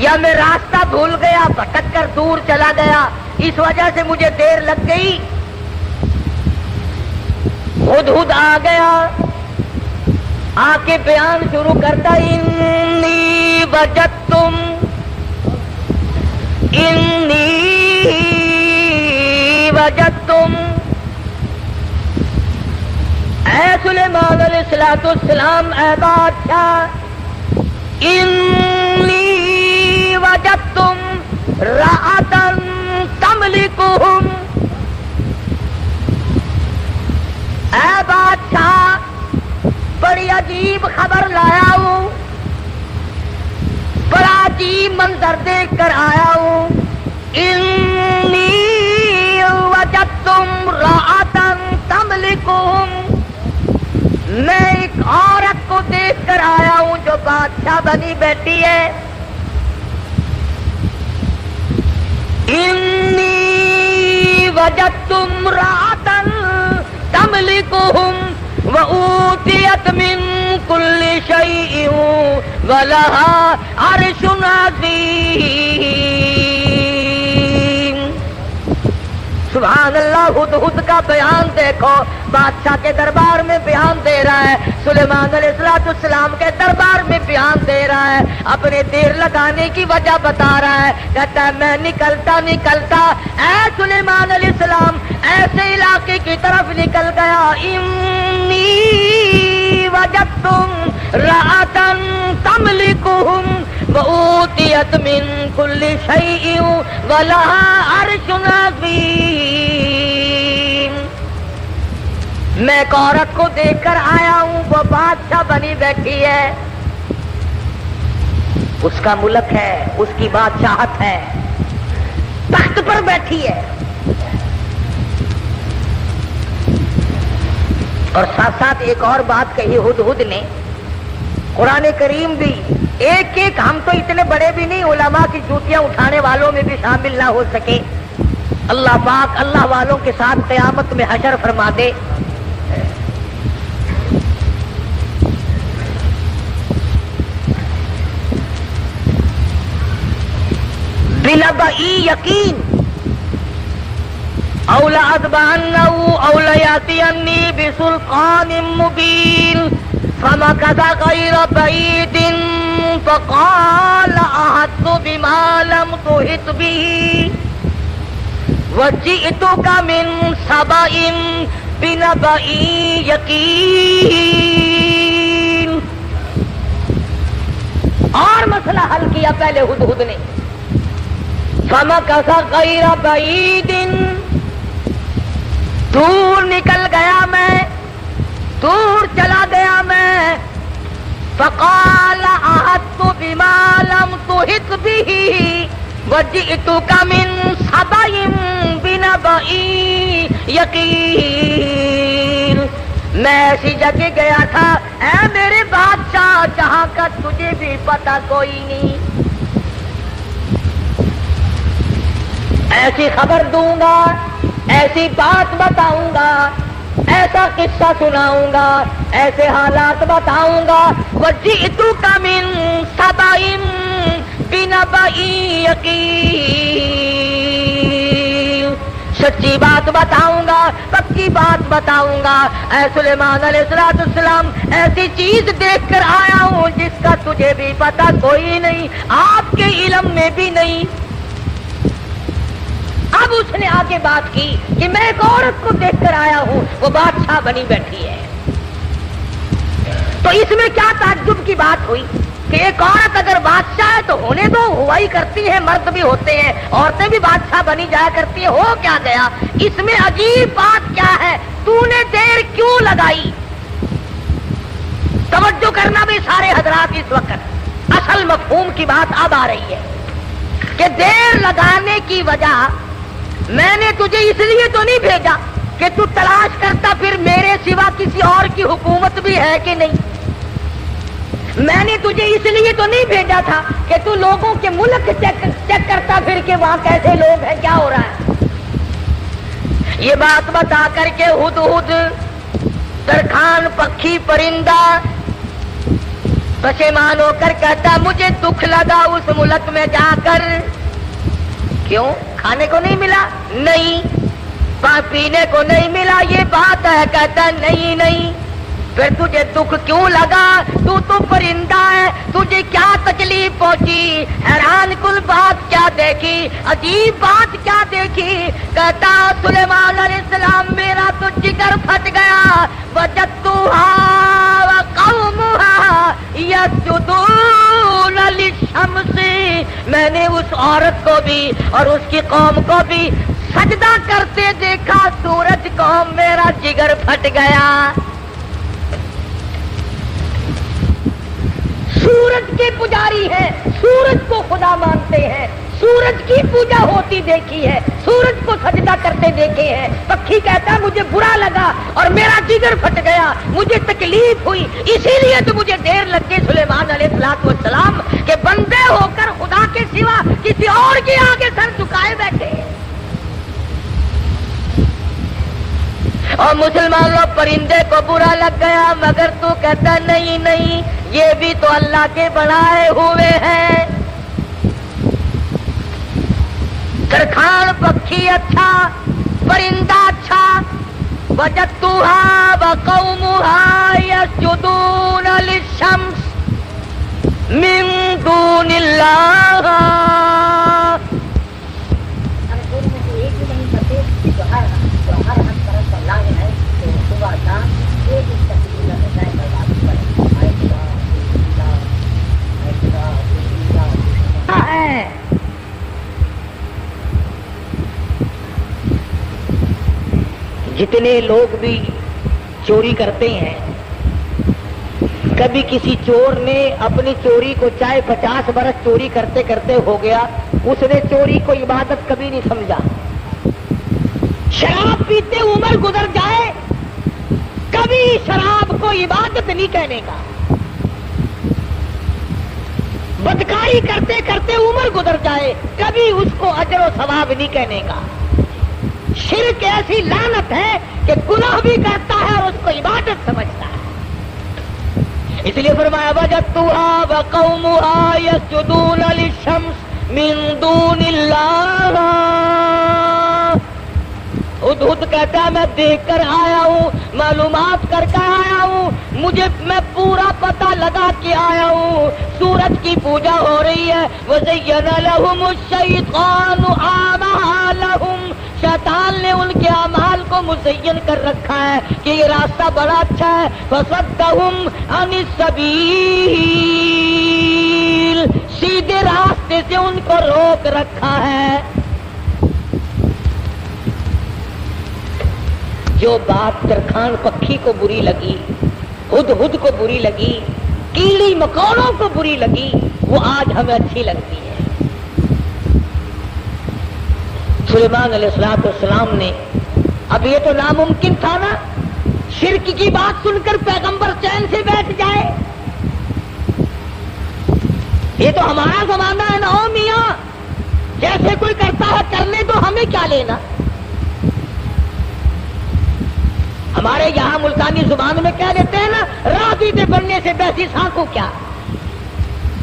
یا میں راستہ بھول گیا بھٹک کر دور چلا گیا اس وجہ سے مجھے دیر لگ گئی. ہدہد آ گیا, آ کے بیان شروع کرتا انی وجدتم اے سلیمان علیہ السلام اے بادشاہ انی وجدتم رأتا تملکہم, اے بادشاہ بڑی عجیب خبر لایا ہوں, بڑا عجیب منظر دیکھ کر آیا ہوں. انی وجدتم رأتا تملکہم, میں ایک عورت کو دیکھ کر آیا ہوں جو بادشاہ بنی بیٹھی ہے. انی وجدتم رأتا تملکہم وَأُوتِيَتْ مِن كُلِّ شَيْءٍ وَلَهَا عَرْشٌ عَظِيمٌ. سبحان اللہ, ہدہد کا بیان دیکھو, بادشاہ کے دربار میں بیان دے رہا ہے, سلیمان علیہ السلام کے دربار میں بیان دے رہا ہے, اپنے دیر لگانے کی وجہ بتا رہا ہے. کہتا ہے میں نکلتا اے سلیمان علیہ السلام ایسے علاقے کی طرف نکل گیا. انی وجدتم رأتا تملکہم وَأُوتِيَتْ مِن كُلِّ شَيْءٍ وَلَهَا عَرْشٌ عَظِيمٌ. میں ایک عورت کو دیکھ کر آیا ہوں, وہ بادشاہ بنی بیٹھی ہے, اس کا ملک ہے, اس کی بادشاہت ہے, تخت پر بیٹھی ہے. اور ساتھ ساتھ ایک اور بات کہی ہدہد نے, قرآن کریم بھی ایک ایک, ہم تو اتنے بڑے بھی نہیں, علماء کی جوتیاں اٹھانے والوں میں بھی شامل نہ ہو سکے. اللہ پاک اللہ والوں کے ساتھ قیامت میں حشر فرما دے. بِنَبَإِ یقین أَوْ لَأَتْبَعَنَّهُ أَوْ لَيَأْتِيَنِّي بِسُلْطَانٍ مُّبِينٍ فَمَكَثَ غَيْرَ بَعِيدٍ فَقَالَ أَحَطتُ بِمَا لَمْ تُحِطْ بِهِ وَجِئْتُكَ مِن سَبَإٍ بِنَبَإٍ یقین. اور مسئلہ حل کیا پہلے ہدہد نے. فَمَكَثَ غَيْرَ بَعِيدٍ, دور نکل گیا میں, دور چلا گیا میں. فَقَالَ أَحَطتُ بِمَا لَمْ تُحِطْ بِهِ وَجِئْتُكَ مِن سَبَإٍ بِنَبَإٍ یقین. میں ایسی جگہ گیا تھا اے میرے بادشاہ جہاں کا تجھے بھی پتہ کوئی نہیں. ایسی خبر دوں گا, ایسی بات بتاؤں گا, ایسا قصہ سناؤں گا, ایسے حالات بتاؤں گا. وَجِئْتُكَ مِن سَبَإٍ بِنَبَإٍ یقین, سچی بات بتاؤں گا. عورت کی بات بتاؤں گا، اے سلیمان علیہ السلام ایسی چیز دیکھ کر آیا ہوں جس کا تجھے بھی پتا کوئی نہیں، آپ کے علم میں بھی نہیں۔ اب اس نے آگے بات کی کہ میں ایک عورت کو دیکھ کر آیا ہوں، وہ بادشاہ بنی بیٹھی ہے۔ تو اس میں کیا تعجب کی بات ہوئی کہ ایک عورت اگر بادشاہ ہے تو ہونے دو، ہوا ہی کرتی ہے، مرد بھی ہوتے ہیں، عورتیں بھی بادشاہ بنی جایا کرتی ہیں، ہو کیا گیا؟ اس میں عجیب بات کیا ہے؟ تو نے دیر کیوں لگائی؟ توجہ کرنا بھی سارے حضرات، اس وقت اصل مفہوم کی بات اب آ رہی ہے کہ دیر لگانے کی وجہ میں نے تجھے اس لیے تو نہیں بھیجا کہ تو تلاش کرتا پھر میرے سوا کسی اور کی حکومت بھی ہے کہ نہیں۔ میں نے تجھے اس لیے تو نہیں بھیجا تھا کہ تو لوگوں کے ملک چیک کرتا پھر کہ وہاں کیسے لوگ ہیں، کیا ہو رہا ہے۔ یہ بات بتا کر کے ہدہد ترکھان پکھی پرندہ پشیمان ہو کر کہتا مجھے دکھ لگا اس ملک میں جا کر۔ کیوں؟ کھانے کو نہیں ملا؟ نہیں۔ پینے کو نہیں ملا؟ یہ بات ہے۔ کہتا نہیں نہیں۔ پھر تجھے دکھ کیوں لگا؟ تو پرندہ ہے، تجھے کیا تکلیف پہنچی؟ حیران کل بات کیا دیکھی، عجیب بات کیا دیکھی؟ کہتا سلیمان علیہ السلام میرا تو جگر پھٹ گیا، وجدتها وقومها يسجدون للشمس، میں نے اس عورت کو بھی اور اس کی قوم کو بھی سجدہ کرتے دیکھا، سورج کو میرا جگر پھٹ گیا۔ سورج کے پجاری ہیں، سورج کو خدا مانتے ہیں، سورج کی پوجا ہوتی دیکھی ہے، سورج کو سجدہ کرتے دیکھے ہیں۔ پکھی کہتا مجھے برا لگا اور میرا جگر پھٹ گیا، مجھے تکلیف ہوئی، اسی لیے تو مجھے دیر لگ گئی سلیمان علیہ السلام کہ بندے ہو کر خدا کے سوا کسی اور کے آگے سر جھکائے بیٹھے۔ اور مسلمانوں پرندے کو برا لگ گیا، مگر تو کہتا نہیں نہیں، یہ بھی تو اللہ کے بنائے ہوئے ہیں۔ ترکھان پکھی اچھا، پرندہ اچھا، وجدتها وقومها يسجدون للشمس من دون اللہ۔ جتنے لوگ بھی چوری کرتے ہیں، کبھی کسی چور نے اپنی چوری کو چاہے 50 برس چوری کرتے کرتے ہو گیا، اس نے چوری کو عبادت کبھی نہیں سمجھا۔ شراب پیتے عمر گزر جائے، کبھی شراب کو عبادت نہیں کہنے کا۔ بدکاری کرتے کرتے عمر گزر جائے، کبھی اس کو اجر و ثواب نہیں کہنے کا۔ شرک ایسی لعنت ہے کہ گناہ بھی کرتا ہے اور اس کو عبادت سمجھتا ہے۔ اس لیے فرمایا وجدتها وقومها يسجدون للشمس من دون اللہ۔ ہدہد کہتا ہے میں دیکھ کر آیا ہوں، معلومات کر کے آیا ہوں، میں پورا پتہ لگا کے آیا ہوں، سورج کی پوجا ہو رہی ہے۔ وَزَيَّنَ لَهُمُ الشَّيْطَانُ أَعْمَالَهُمْ، شیطان نے ان کے اعمال کو مزین کر رکھا ہے کہ یہ راستہ بڑا اچھا ہے۔ فَصَدَّهُمْ عَنِ السَّبِيلِ، سیدھے راستے سے ان کو روک رکھا ہے۔ جو بات ترکھان پکھی کو بری لگی، ہدہد کو بری لگی، کیڑی مکوڑوں کو بری لگی، وہ آج ہمیں اچھی لگتی ہے۔ سلیمان علیہ السلام نے، اب یہ تو ناممکن تھا نا، شرک کی بات سن کر پیغمبر چین سے بیٹھ جائے۔ یہ تو ہمارا زمانہ ہے نا او میاں، جیسے کوئی کرتا ہے کرنے تو ہمیں کیا لینا۔ ہمارے یہاں ملتانی زبان میں کہہ دیتے ہیں نا، راضی دے بننے سے بیسی سانکو کیا۔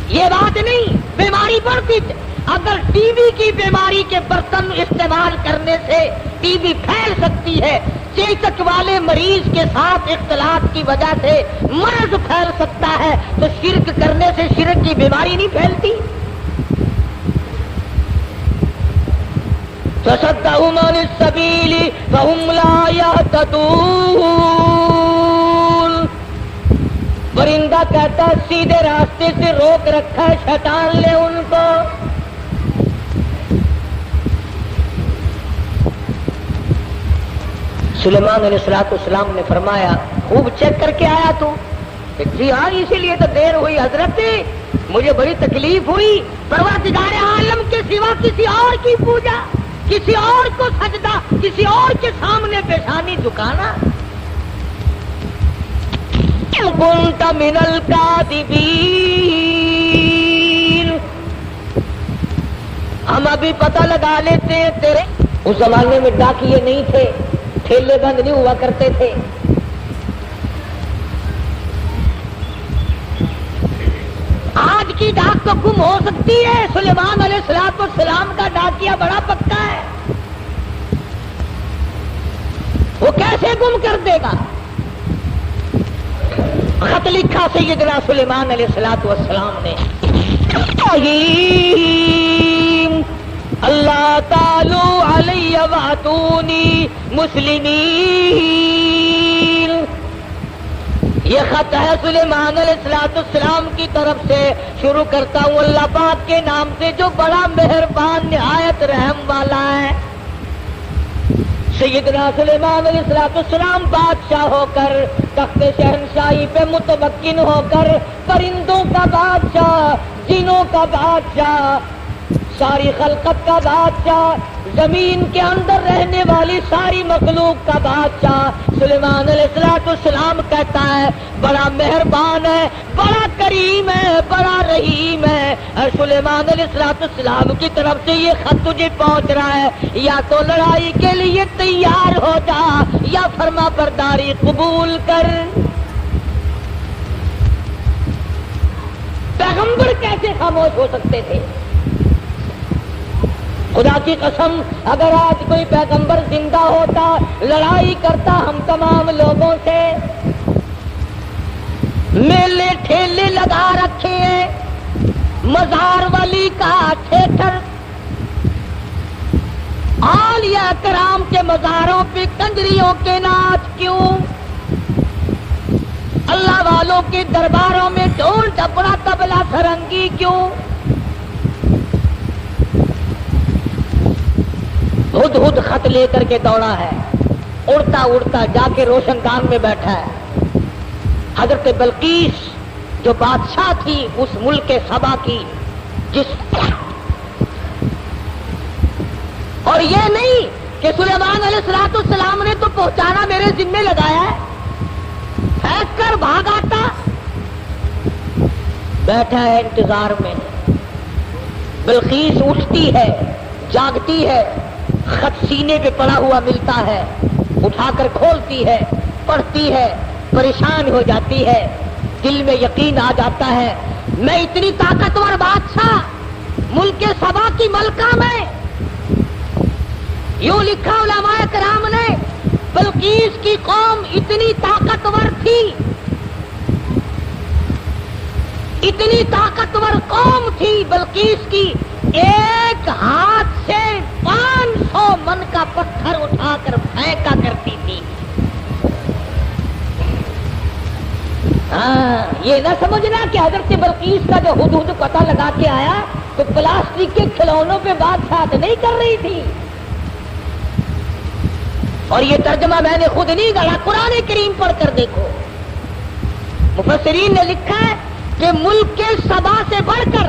یہ بات نہیں، بیماری بڑھتی۔ اگر ٹی وی کی بیماری کے برتن استعمال کرنے سے ٹی وی پھیل سکتی ہے، چیچک والے مریض کے ساتھ اختلاط کی وجہ سے مرض پھیل سکتا ہے تو شرک کرنے سے شرک کی بیماری نہیں پھیلتی؟ فَصَدَّهُمْ عَنِ السَّبِيلِ فَهُمْ لَا يَهْتَدُونَ۔ پرندہ کہتا ہے سیدھے راستے سے روک رکھا ہے شیطان نے ان کو۔ سلیمان علیہ السلام نے فرمایا خوب چیک کر کے آیا تو؟ کہ جی ہاں اسی لیے تو دیر ہوئی حضرت، مجھے بڑی تکلیف ہوئی، پروردگار عالم کے سوا کسی اور کی پوجا، کسی اور کو سجدہ، کسی اور کے سامنے پیشانی جھکانا۔ كنت من الكاذبین، ہم ابھی پتہ لگا لیتے ہیں تیرے۔ اس زمانے میں ڈاکیے نہیں تھے، ٹھیلے بند نہیں ہوا کرتے تھے۔ آج کی ڈاک تو گم ہو سکتی ہے، سلیمان علیہ السلام کا ڈاکیا بڑا پکا ہے، وہ کیسے گم کر دے گا؟ خط لکھا سیدنا سلیمان علیہ السلام نے، اللہ تعالی علیہ واتونی مسلمین۔ یہ خط ہے سلیمان علیہ السلام کی طرف سے، شروع کرتا ہوں اللہ پاک کے نام سے جو بڑا مہربان نہایت رحم والا ہے۔ سیدنا سلیمان علیہ السلام بادشاہ ہو کر، تخت شہنشاہی پہ متمکن ہو کر، پرندوں کا بادشاہ، جنوں کا بادشاہ، ساری خلقت کا بادشاہ، زمین کے اندر رہنے والی ساری مخلوق کا بادشاہ سلیمان علیہ السلام کہتا ہے بڑا مہربان ہے، بڑا کریم ہے، بڑا رحیم ہے۔ اور سلیمان علیہ السلام کی طرف سے یہ خط تجھے پہنچ رہا ہے، یا تو لڑائی کے لیے تیار ہو جا یا فرما برداری قبول کر۔ پیغمبر کیسے خاموش ہو سکتے تھے؟ خدا کی قسم اگر آج کوئی پیغمبر زندہ ہوتا، لڑائی کرتا ہم تمام لوگوں سے، میلے ٹھیلے لگا رکھے ہیں، مزار ولی کا تھیٹر، اولیاء کرام کے مزاروں پہ کنجریوں کے ناچ کیوں؟ اللہ والوں کے درباروں میں ڈھول ڈپڑا طبلہ سرنگی کیوں؟ ہد ہد خط لے کر کے دوڑا ہے، اڑتا اڑتا جا کے روشن دان میں بیٹھا ہے۔ حضرت بلقیس جو بادشاہ تھی اس ملک سبا کی، جس اور یہ نہیں کہ سلیمان علیہ السلام نے تو پہنچانا میرے ذمہ لگایا ہے، پھینک کر بھاگ آتا، بیٹھا ہے انتظار میں۔ بلقیس اٹھتی ہے، جاگتی ہے، خط سینے پہ پڑا ہوا ملتا ہے، اٹھا کر کھولتی ہے، پڑھتی ہے، پریشان ہو جاتی ہے، دل میں یقین آ جاتا ہے میں اتنی طاقتور بادشاہ، ملک سبا کی ملکہ میں۔ یوں لکھا علماء کرام نے، بلقیس کی قوم اتنی طاقتور تھی، اتنی طاقتور قوم تھی بلقیس کی، ایک ہاتھ سے 500 من کا پتھر اٹھا کر پھینکا کرتی تھی۔ ہاں یہ نہ سمجھنا کہ حضرت بلقیس کا جو ہد ہد پتہ لگا کے آیا تو پلاسٹک کے کھلونوں پہ بادشاہت نہیں کر رہی تھی۔ اور یہ ترجمہ میں نے خود نہیں گڑھا، قرآن کریم پڑھ کر دیکھو، مفسرین نے لکھا ہے کہ ملک کے سبا سے بڑھ کر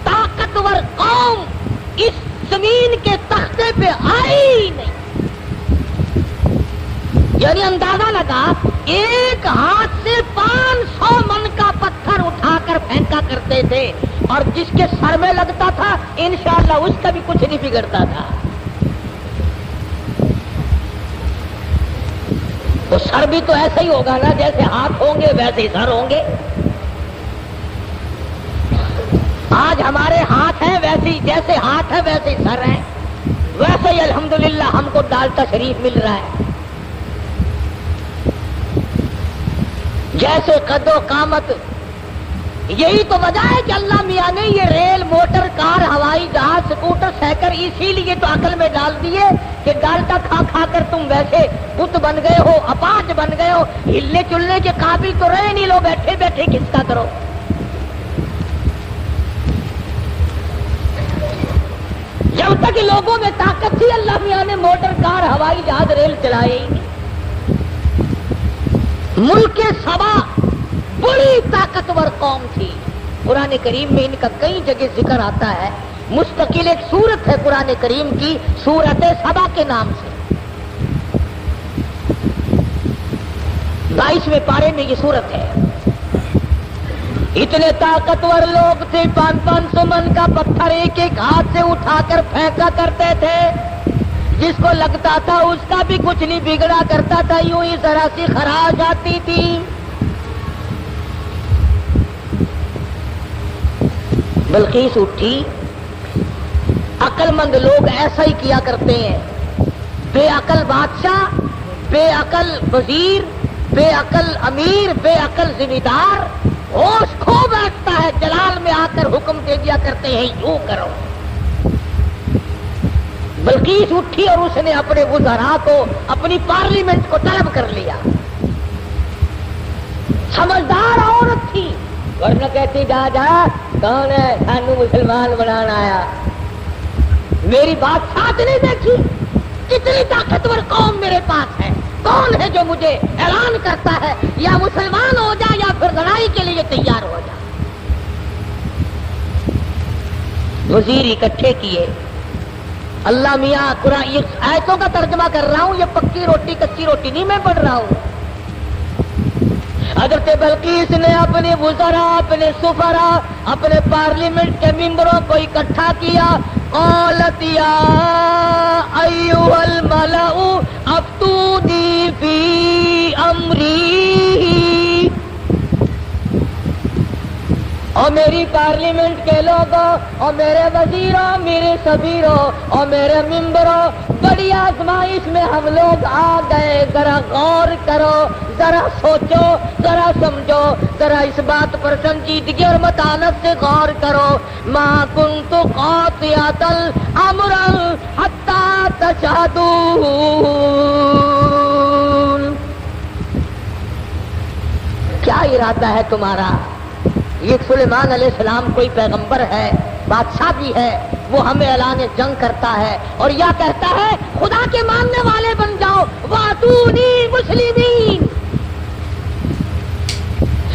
طاقتور قوم اس زمین کے تختے پہ آئی نہیں۔ یعنی اندازہ لگا ایک ہاتھ سے 500 من کا پتھر اٹھا کر پھینکا کرتے تھے، اور جس کے سر میں لگتا تھا انشاءاللہ اس کا بھی کچھ نہیں بگڑتا تھا۔ تو سر بھی تو ایسا ہی ہوگا نا، جیسے ہاتھ ہوں گے ویسے ہی سر ہوں گے۔ آج ہمارے ہاتھ ہیں ویسے، جیسے ہاتھ ہے ویسے ہی سر ہیں، ویسے ہی الحمدللہ ہم کو ڈال تشریف مل رہا ہے۔ جیسے قد و قامت. یہی تو وجہ ہے کہ اللہ میاں نے یہ ریل، موٹر، کار، ہوائی جہاز، سکوٹر، سائیکل اسی لیے تو عقل میں ڈال دیے کہ ڈالٹا کھا کھا کر تم ویسے بت بن گئے ہو، اپاہج بن گئے ہو، ہلنے چلنے کے قابل تو رہے نہیں، لو بیٹھے بیٹھے کس کا کرو. جب تک لوگوں میں طاقت تھی اللہ میاں نے موٹر، کار، ہوائی جہاز، ریل چلائے. ملک سبا بڑی طاقتور قوم تھی. قرآن کریم میں ان کا کئی جگہ ذکر آتا ہے. مستقل ایک سورت ہے قرآن کریم کی، سورت سبا کے نام سے. 22ویں پارے میں یہ سورت ہے. اتنے طاقتور لوگ تھے، 500 من کا پتھر ایک ایک ہاتھ سے اٹھا کر پھینکا کرتے تھے. جس کو لگتا تھا اس کا بھی کچھ نہیں بگڑا کرتا تھا، یوں ہی ذرا سی خراش آتی تھی. بلقیس اٹھی. عقل مند لوگ ایسا ہی کیا کرتے ہیں. بے عقل بادشاہ، بے عقل وزیر، بے عقل امیر، بے عقل ذمہ دار ہوش کھو بیٹھتا ہے، جلال میں آ کر حکم دے دیا کرتے ہیں یوں کرو. بلقیس اٹھی اور اس نے اپنے وزراء کو، اپنی پارلیمنٹ کو طلب کر لیا. سمجھدار عورت تھی، ورنہ کہتی جا جا کون ہے سانو مسلمان بنانا آیا. میری بات ساتھ نہیں دیکھی. اتنی طاقتور قوم میرے پاس ہے، کون ہے جو مجھے اعلان کرتا ہے یا مسلمان ہو جا یا پھر لڑائی کے لیے تیار ہو جا. وزیر اکٹھے کیے. اللہ میاں قرآن یہ آیتوں کا ترجمہ کر رہا ہوں، یہ پکی روٹی کچی روٹی نہیں میں پڑھ رہا ہوں. حضرت بلقیس نے اپنے وزراء، اپنے سفراء، اپنے پارلیمنٹ کے ممبروں کو اکٹھا کیا. قالت یا ایھا الملأ افتونی فی امری. اور میری پارلیمنٹ کے لوگوں اور میرے وزیروں، میرے سفیروں اور میرے ممبروں، بڑی آزمائش میں ہم لوگ آ گئے. ذرا غور کرو، ذرا سوچو، ذرا سمجھو، ذرا اس بات پر سنجیدگی اور متانت سے غور کرو. ما کنت قاطعۃ امرا حتی تشہدون. کیا ارادہ ہے تمہارا؟ یہ سلیمان علیہ السلام کوئی پیغمبر ہے، بادشاہ بھی ہے، وہ ہمیں اعلان جنگ کرتا ہے اور یا کہتا ہے خدا کے ماننے والے بن جاؤ، واتونی مسلمین.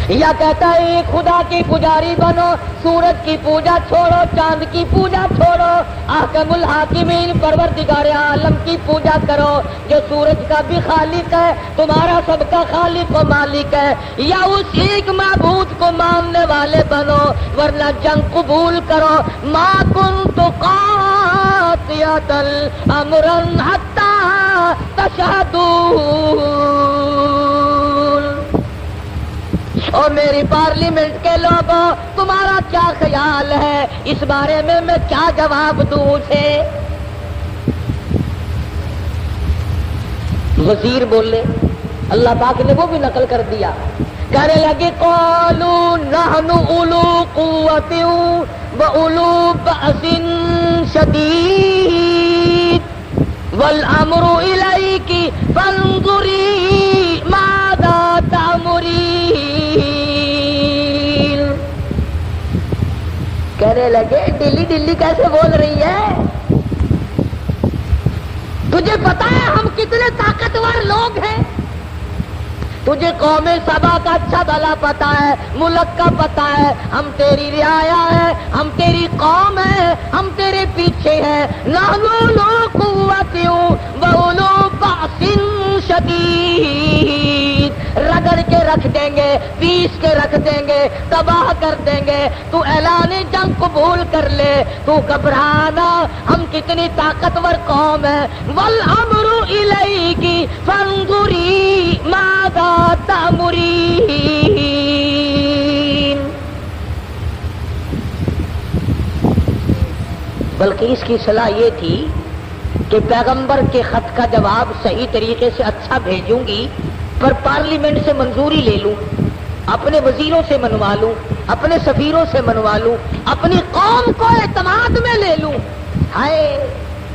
یا کہتا ہے ایک خدا کی پجاری بنو، سورج کی پوجا چھوڑو، چاند کی پوجا چھوڑو، احکم الحاکمین پروردگار عالم کی پوجا کرو جو سورج کا بھی خالق ہے، تمہارا سب کا خالق و مالک ہے. یا اس ایک معبود کو ماننے والے بنو ورنہ جنگ قبول کرو. ما کنت قاطعۃ امرا حتی تشہدون. اور میری پارلیمنٹ کے لوگوں تمہارا کیا خیال ہے اس بارے میں کیا جواب دوں اسے؟ وزیر بولے، اللہ پاک نے وہ بھی نقل کر دیا. کہنے لگے قالوا نحن اولو قوت و اولو بأس شدید والامر الیک فانظری ماذا تأمرین. کہنے لگے ڈلی ڈلی کیسے بول رہی ہے؟ تجھے پتا ہے ہم کتنے طاقتور لوگ ہیں؟ تجھے قوم سبا کا اچھا بھلا پتا ہے، ملک کا پتا ہے. ہم تیری رعایا ہے، ہم تیری قوم ہے، ہم تیرے پیچھے ہیں. نحن اولو قوت و اولو بأس شدید. رگڑ کے رکھ دیں گے، پیس کے رکھ دیں گے، تباہ کر دیں گے. تو اعلان جنگ قبول کر لے، تو گھبرانا، ہم کتنی طاقتور قوم ہے. والامر الیک فانظری ماذا تأمرین. بلکہ اس کی صلاح یہ تھی کہ پیغمبر کے خط کا جواب صحیح طریقے سے اچھا بھیجوں گی پر پارلیمنٹ سے منظوری لے لوں. اپنے وزیروں سے منوا لوں، اپنے سفیروں سے منوا لوں، اپنی قوم کو اعتماد میں لے لوں. ہائے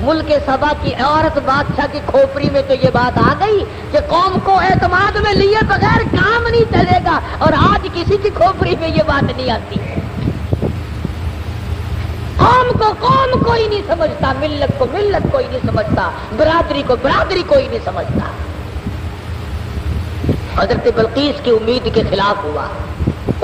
ملک سبا کی عورت بادشاہ کی کھوپڑی میں تو یہ بات آ گئی کہ قوم کو اعتماد میں لیے بغیر کام نہیں چلے گا، اور آج کسی کی کھوپڑی میں یہ بات نہیں آتی. قوم کوئی نہیں سمجھتا، ملت کو ملت کوئی نہیں سمجھتا، برادری کو برادری کوئی نہیں سمجھتا. حضرت بلقیس کی امید کے خلاف ہوا.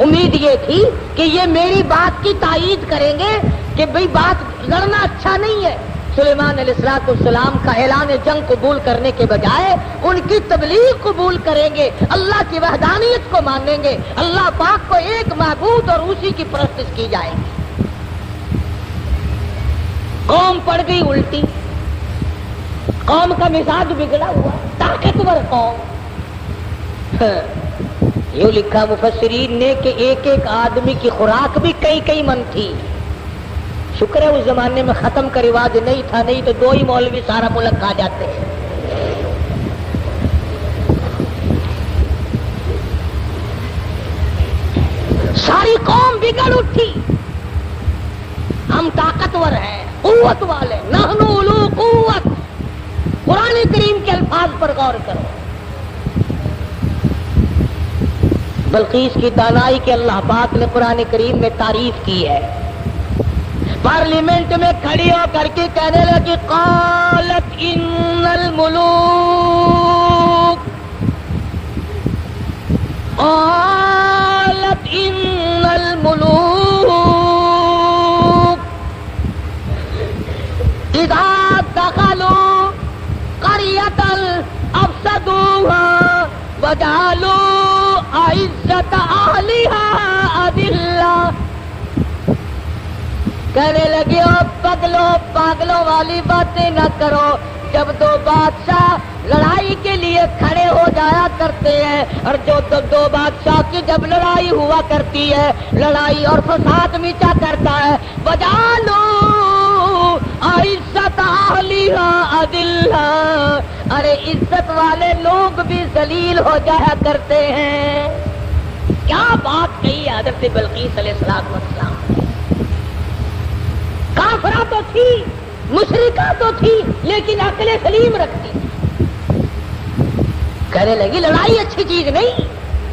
امید یہ تھی کہ یہ میری بات کی تائید کریں گے کہ بھئی بات لڑنا اچھا نہیں ہے. سلیمان علیہ السلام کا اعلان جنگ قبول کرنے کے بجائے ان کی تبلیغ قبول کریں گے، اللہ کی وحدانیت کو مانیں گے، اللہ پاک کو ایک معبود اور اسی کی پرستش کی جائے گی. قوم پڑ گئی الٹی، قوم کا مزاج بگڑا ہوا، طاقتور قوم. یوں لکھا مفسرین نے کہ ایک ایک آدمی کی خوراک بھی کئی کئی من تھی. شکر ہے اس زمانے میں ختم کا رواج نہیں تھا، نہیں تو 2 ہی مولوی سارا ملک کھا جاتے ہیں. ساری قوم بگڑ اٹھی. ہم طاقتور ہیں، قوت والے، نحن اولو قوت. قرآن کریم کے الفاظ پر غور کرو. بلقیس کی دانائی کے اللہ پاک نے قرآن کریم میں تعریف کی ہے. پارلیمنٹ میں کھڑی ہو کر کے کہنے لگی قالت ان الملوک، قالت ان الملوک اذا دخلوا قرية افسدوها وجعلوا عزت اہلها اذلہ. کہنے لگی او پاگلوں والی باتیں نہ کرو. جب 2 بادشاہ لڑائی کے لیے کھڑے ہو جایا کرتے ہیں، اور جو 2 بادشاہ کی جب لڑائی ہوا کرتی ہے، لڑائی اور فساد میچا کرتا ہے، وجعلوا عزت اہلها اذلہ. ارے عزت والے لوگ بھی ذلیل ہو جایا کرتے ہیں. کیا بات کہی حضرت بلقیس علیہ السلام. کافرہ تو تھی، مشرکہ تو تھی، لیکن عقل سلیم رکھتی. کہنے لگی لڑائی اچھی چیز نہیں،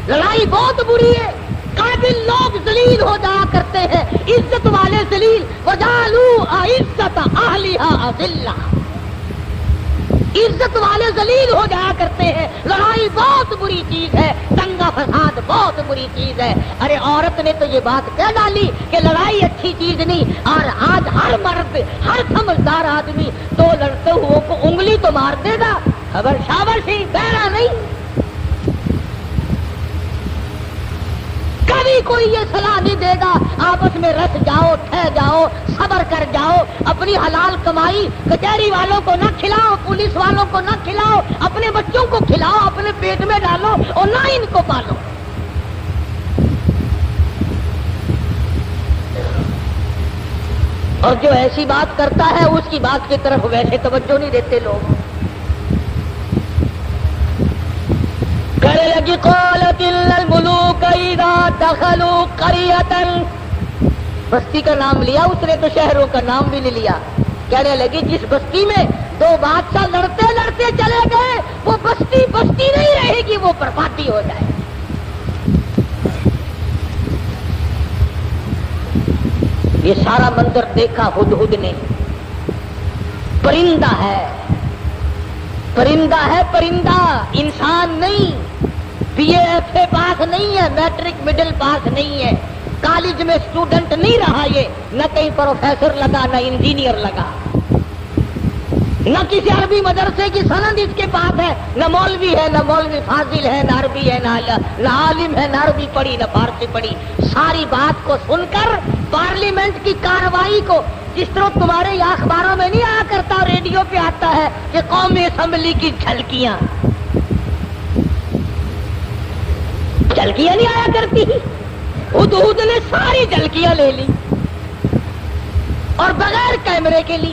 لڑائی بہت بری ہے. قابل لوگ ذلیل ہو جایا کرتے ہیں، عزت والے ذلیل. وجعلوا عزت اہلها اذلہ. عزت والے ذلیل ہو جایا کرتے ہیں. لڑائی بہت بری چیز ہے، دنگا فساد بہت بری چیز ہے. ارے عورت نے تو یہ بات کہہ ڈالی کہ لڑائی اچھی چیز نہیں. اور آج ہر مرد، ہر سمجھدار آدمی 2 لڑتے ہوئے کو انگلی تو مار دے گا، خبر شاور سے بہرا نہیں. کبھی کوئی یہ صلاح نہیں دے گا آپس میں رس جاؤ، ٹھہ جاؤ، صبر کر جاؤ، اپنی حلال کمائی کچہری والوں کو نہ کھلاؤ، پولیس والوں کو نہ کھلاؤ، اپنے بچوں کو کھلاؤ، اپنے پیٹ میں ڈالو اور نہ ان کو پالو. اور جو ایسی بات کرتا ہے اس کی بات کی طرف ویسے توجہ نہیں دیتے لوگ. کہنے لگی قالت ان الملوک اذا دخلوا قرية. بستی کا نام لیا اس نے تو شہروں کا نام بھی نہیں لیا. کہنے لگی جس بستی میں 2 بادشاہ لڑتے لڑتے چلے گئے وہ بستی بستی نہیں رہے گی، وہ بربادی ہو جائے. یہ سارا منظر دیکھا ہدہد نے. پرندہ ہے، پرندہ ہے، پرندہ، انسان نہیں. BA پاس نہیں ہے، میٹرک مڈل پاس نہیں ہے، کالج میں اسٹوڈنٹ نہیں رہا، یہ نہ کہیں پروفیسر لگا، نہ انجینئر لگا، نہ کسی عربی مدرسے کی سند اس کے پاس ہے، نہ مولوی ہے، نہ مولوی فاضل ہے، نہ عربی ہے، نہ عالم ہے، نہ عربی پڑھی نہ فارسی پڑھی. ساری بات کو سن کر پارلیمنٹ کی کارروائی کو، جس طرح تمہارے یہاں اخباروں میں نہیں آیا کرتا، ریڈیو پہ آتا ہے کہ قومی اسمبلی کی جھلکیاں نہیں آیا کرتی. ہدہد نے ساری جھلکیاں لے لی اور بغیر کیمرے کے لی.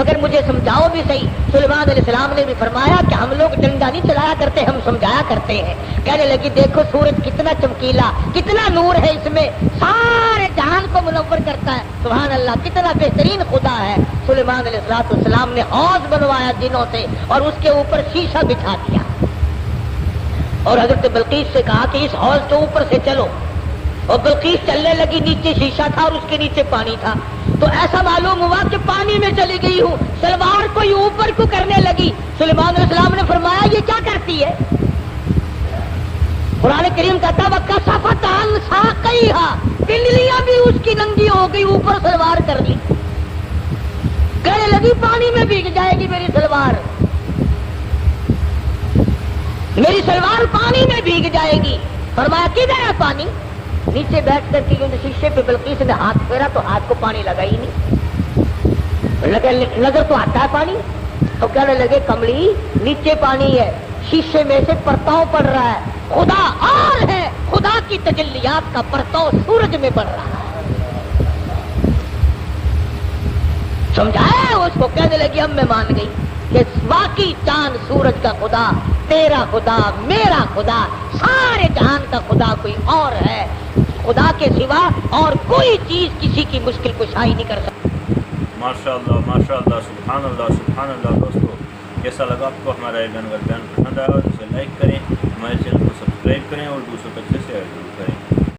مگر مجھے سمجھاؤ بھی صحیح. سلیمان علیہ السلام نے بھی فرمایا کہ ہم لوگ ڈنڈا نہیں چلایا کرتے, ہم سمجھایا کرتے ہیں. کہنے لگی دیکھو سورج کتنا چمکیلا, کتنا نور ہے اس میں, سارے جہان کو منور کرتا ہے. سبحان اللہ, کتنا بہترین خدا ہے. سلیمان علیہ السلام نے حوض بنوایا جنوں سے اور اس کے اوپر شیشہ بچھا دیا اور حضرت بلقیس سے کہا کہ اس حوض کے اوپر سے چلو. اور بلقیس چلنے لگی, نیچے شیشہ تھا اور اس کے نیچے پانی تھا. تو ایسا معلوم ہوا کہ پانی میں چلی گئی ہوں, سلوار کو یہ اوپر کو کرنے لگی. سلیمان علیہ السلام نے فرمایا یہ کیا کرتی ہے؟ قرآن کریم کہتا وَكَسَفَتْ عَنْ سَاقَيْهَا, پنڈلیاں بھی اس کی ننگی ہو گئی, اوپر سلوار کر لی. کہنے لگی پانی میں بھیگ جائے گی میری سلوار, میری سلوار پانی میں بھیگ جائے گی. فرمایا کدھر ہے پانی؟ نیچے بیٹھ کر کے شیشے پہ بلقیس نے ہاتھ پھیرا تو ہاتھ کو پانی لگا ہی نہیں. نظر تو آتا ہے پانی. تو کہنے لگے کملی نیچے پانی ہے, شیشے میں سے پرتاؤ پڑ رہا ہے, خدا اور ہے, خدا کی تجلیات کا پرتاؤ سورج میں پڑ رہا ہے. سمجھایا اس کو. کہنے لگی اب میں مان گئی کہ باقی چاند سورج کا خدا, تیرا خدا, میرا خدا, سارے جہان کا خدا کوئی اور ہے. خدا کے سوا اور کوئی چیز کسی کی مشکل کشائی نہیں کر سکتی. ماشاءاللہ ماشاءاللہ, سبحان اللہ سبحان اللہ. دوستو کیسا لگا آپ کو ہمارا یہ بیان؟ اگر بیان پسند آیا تو اسے لائک کریں, ہمارے چینل کو سبسکرائب کریں اور دوسروں تک سے شیئر ضرور کریں.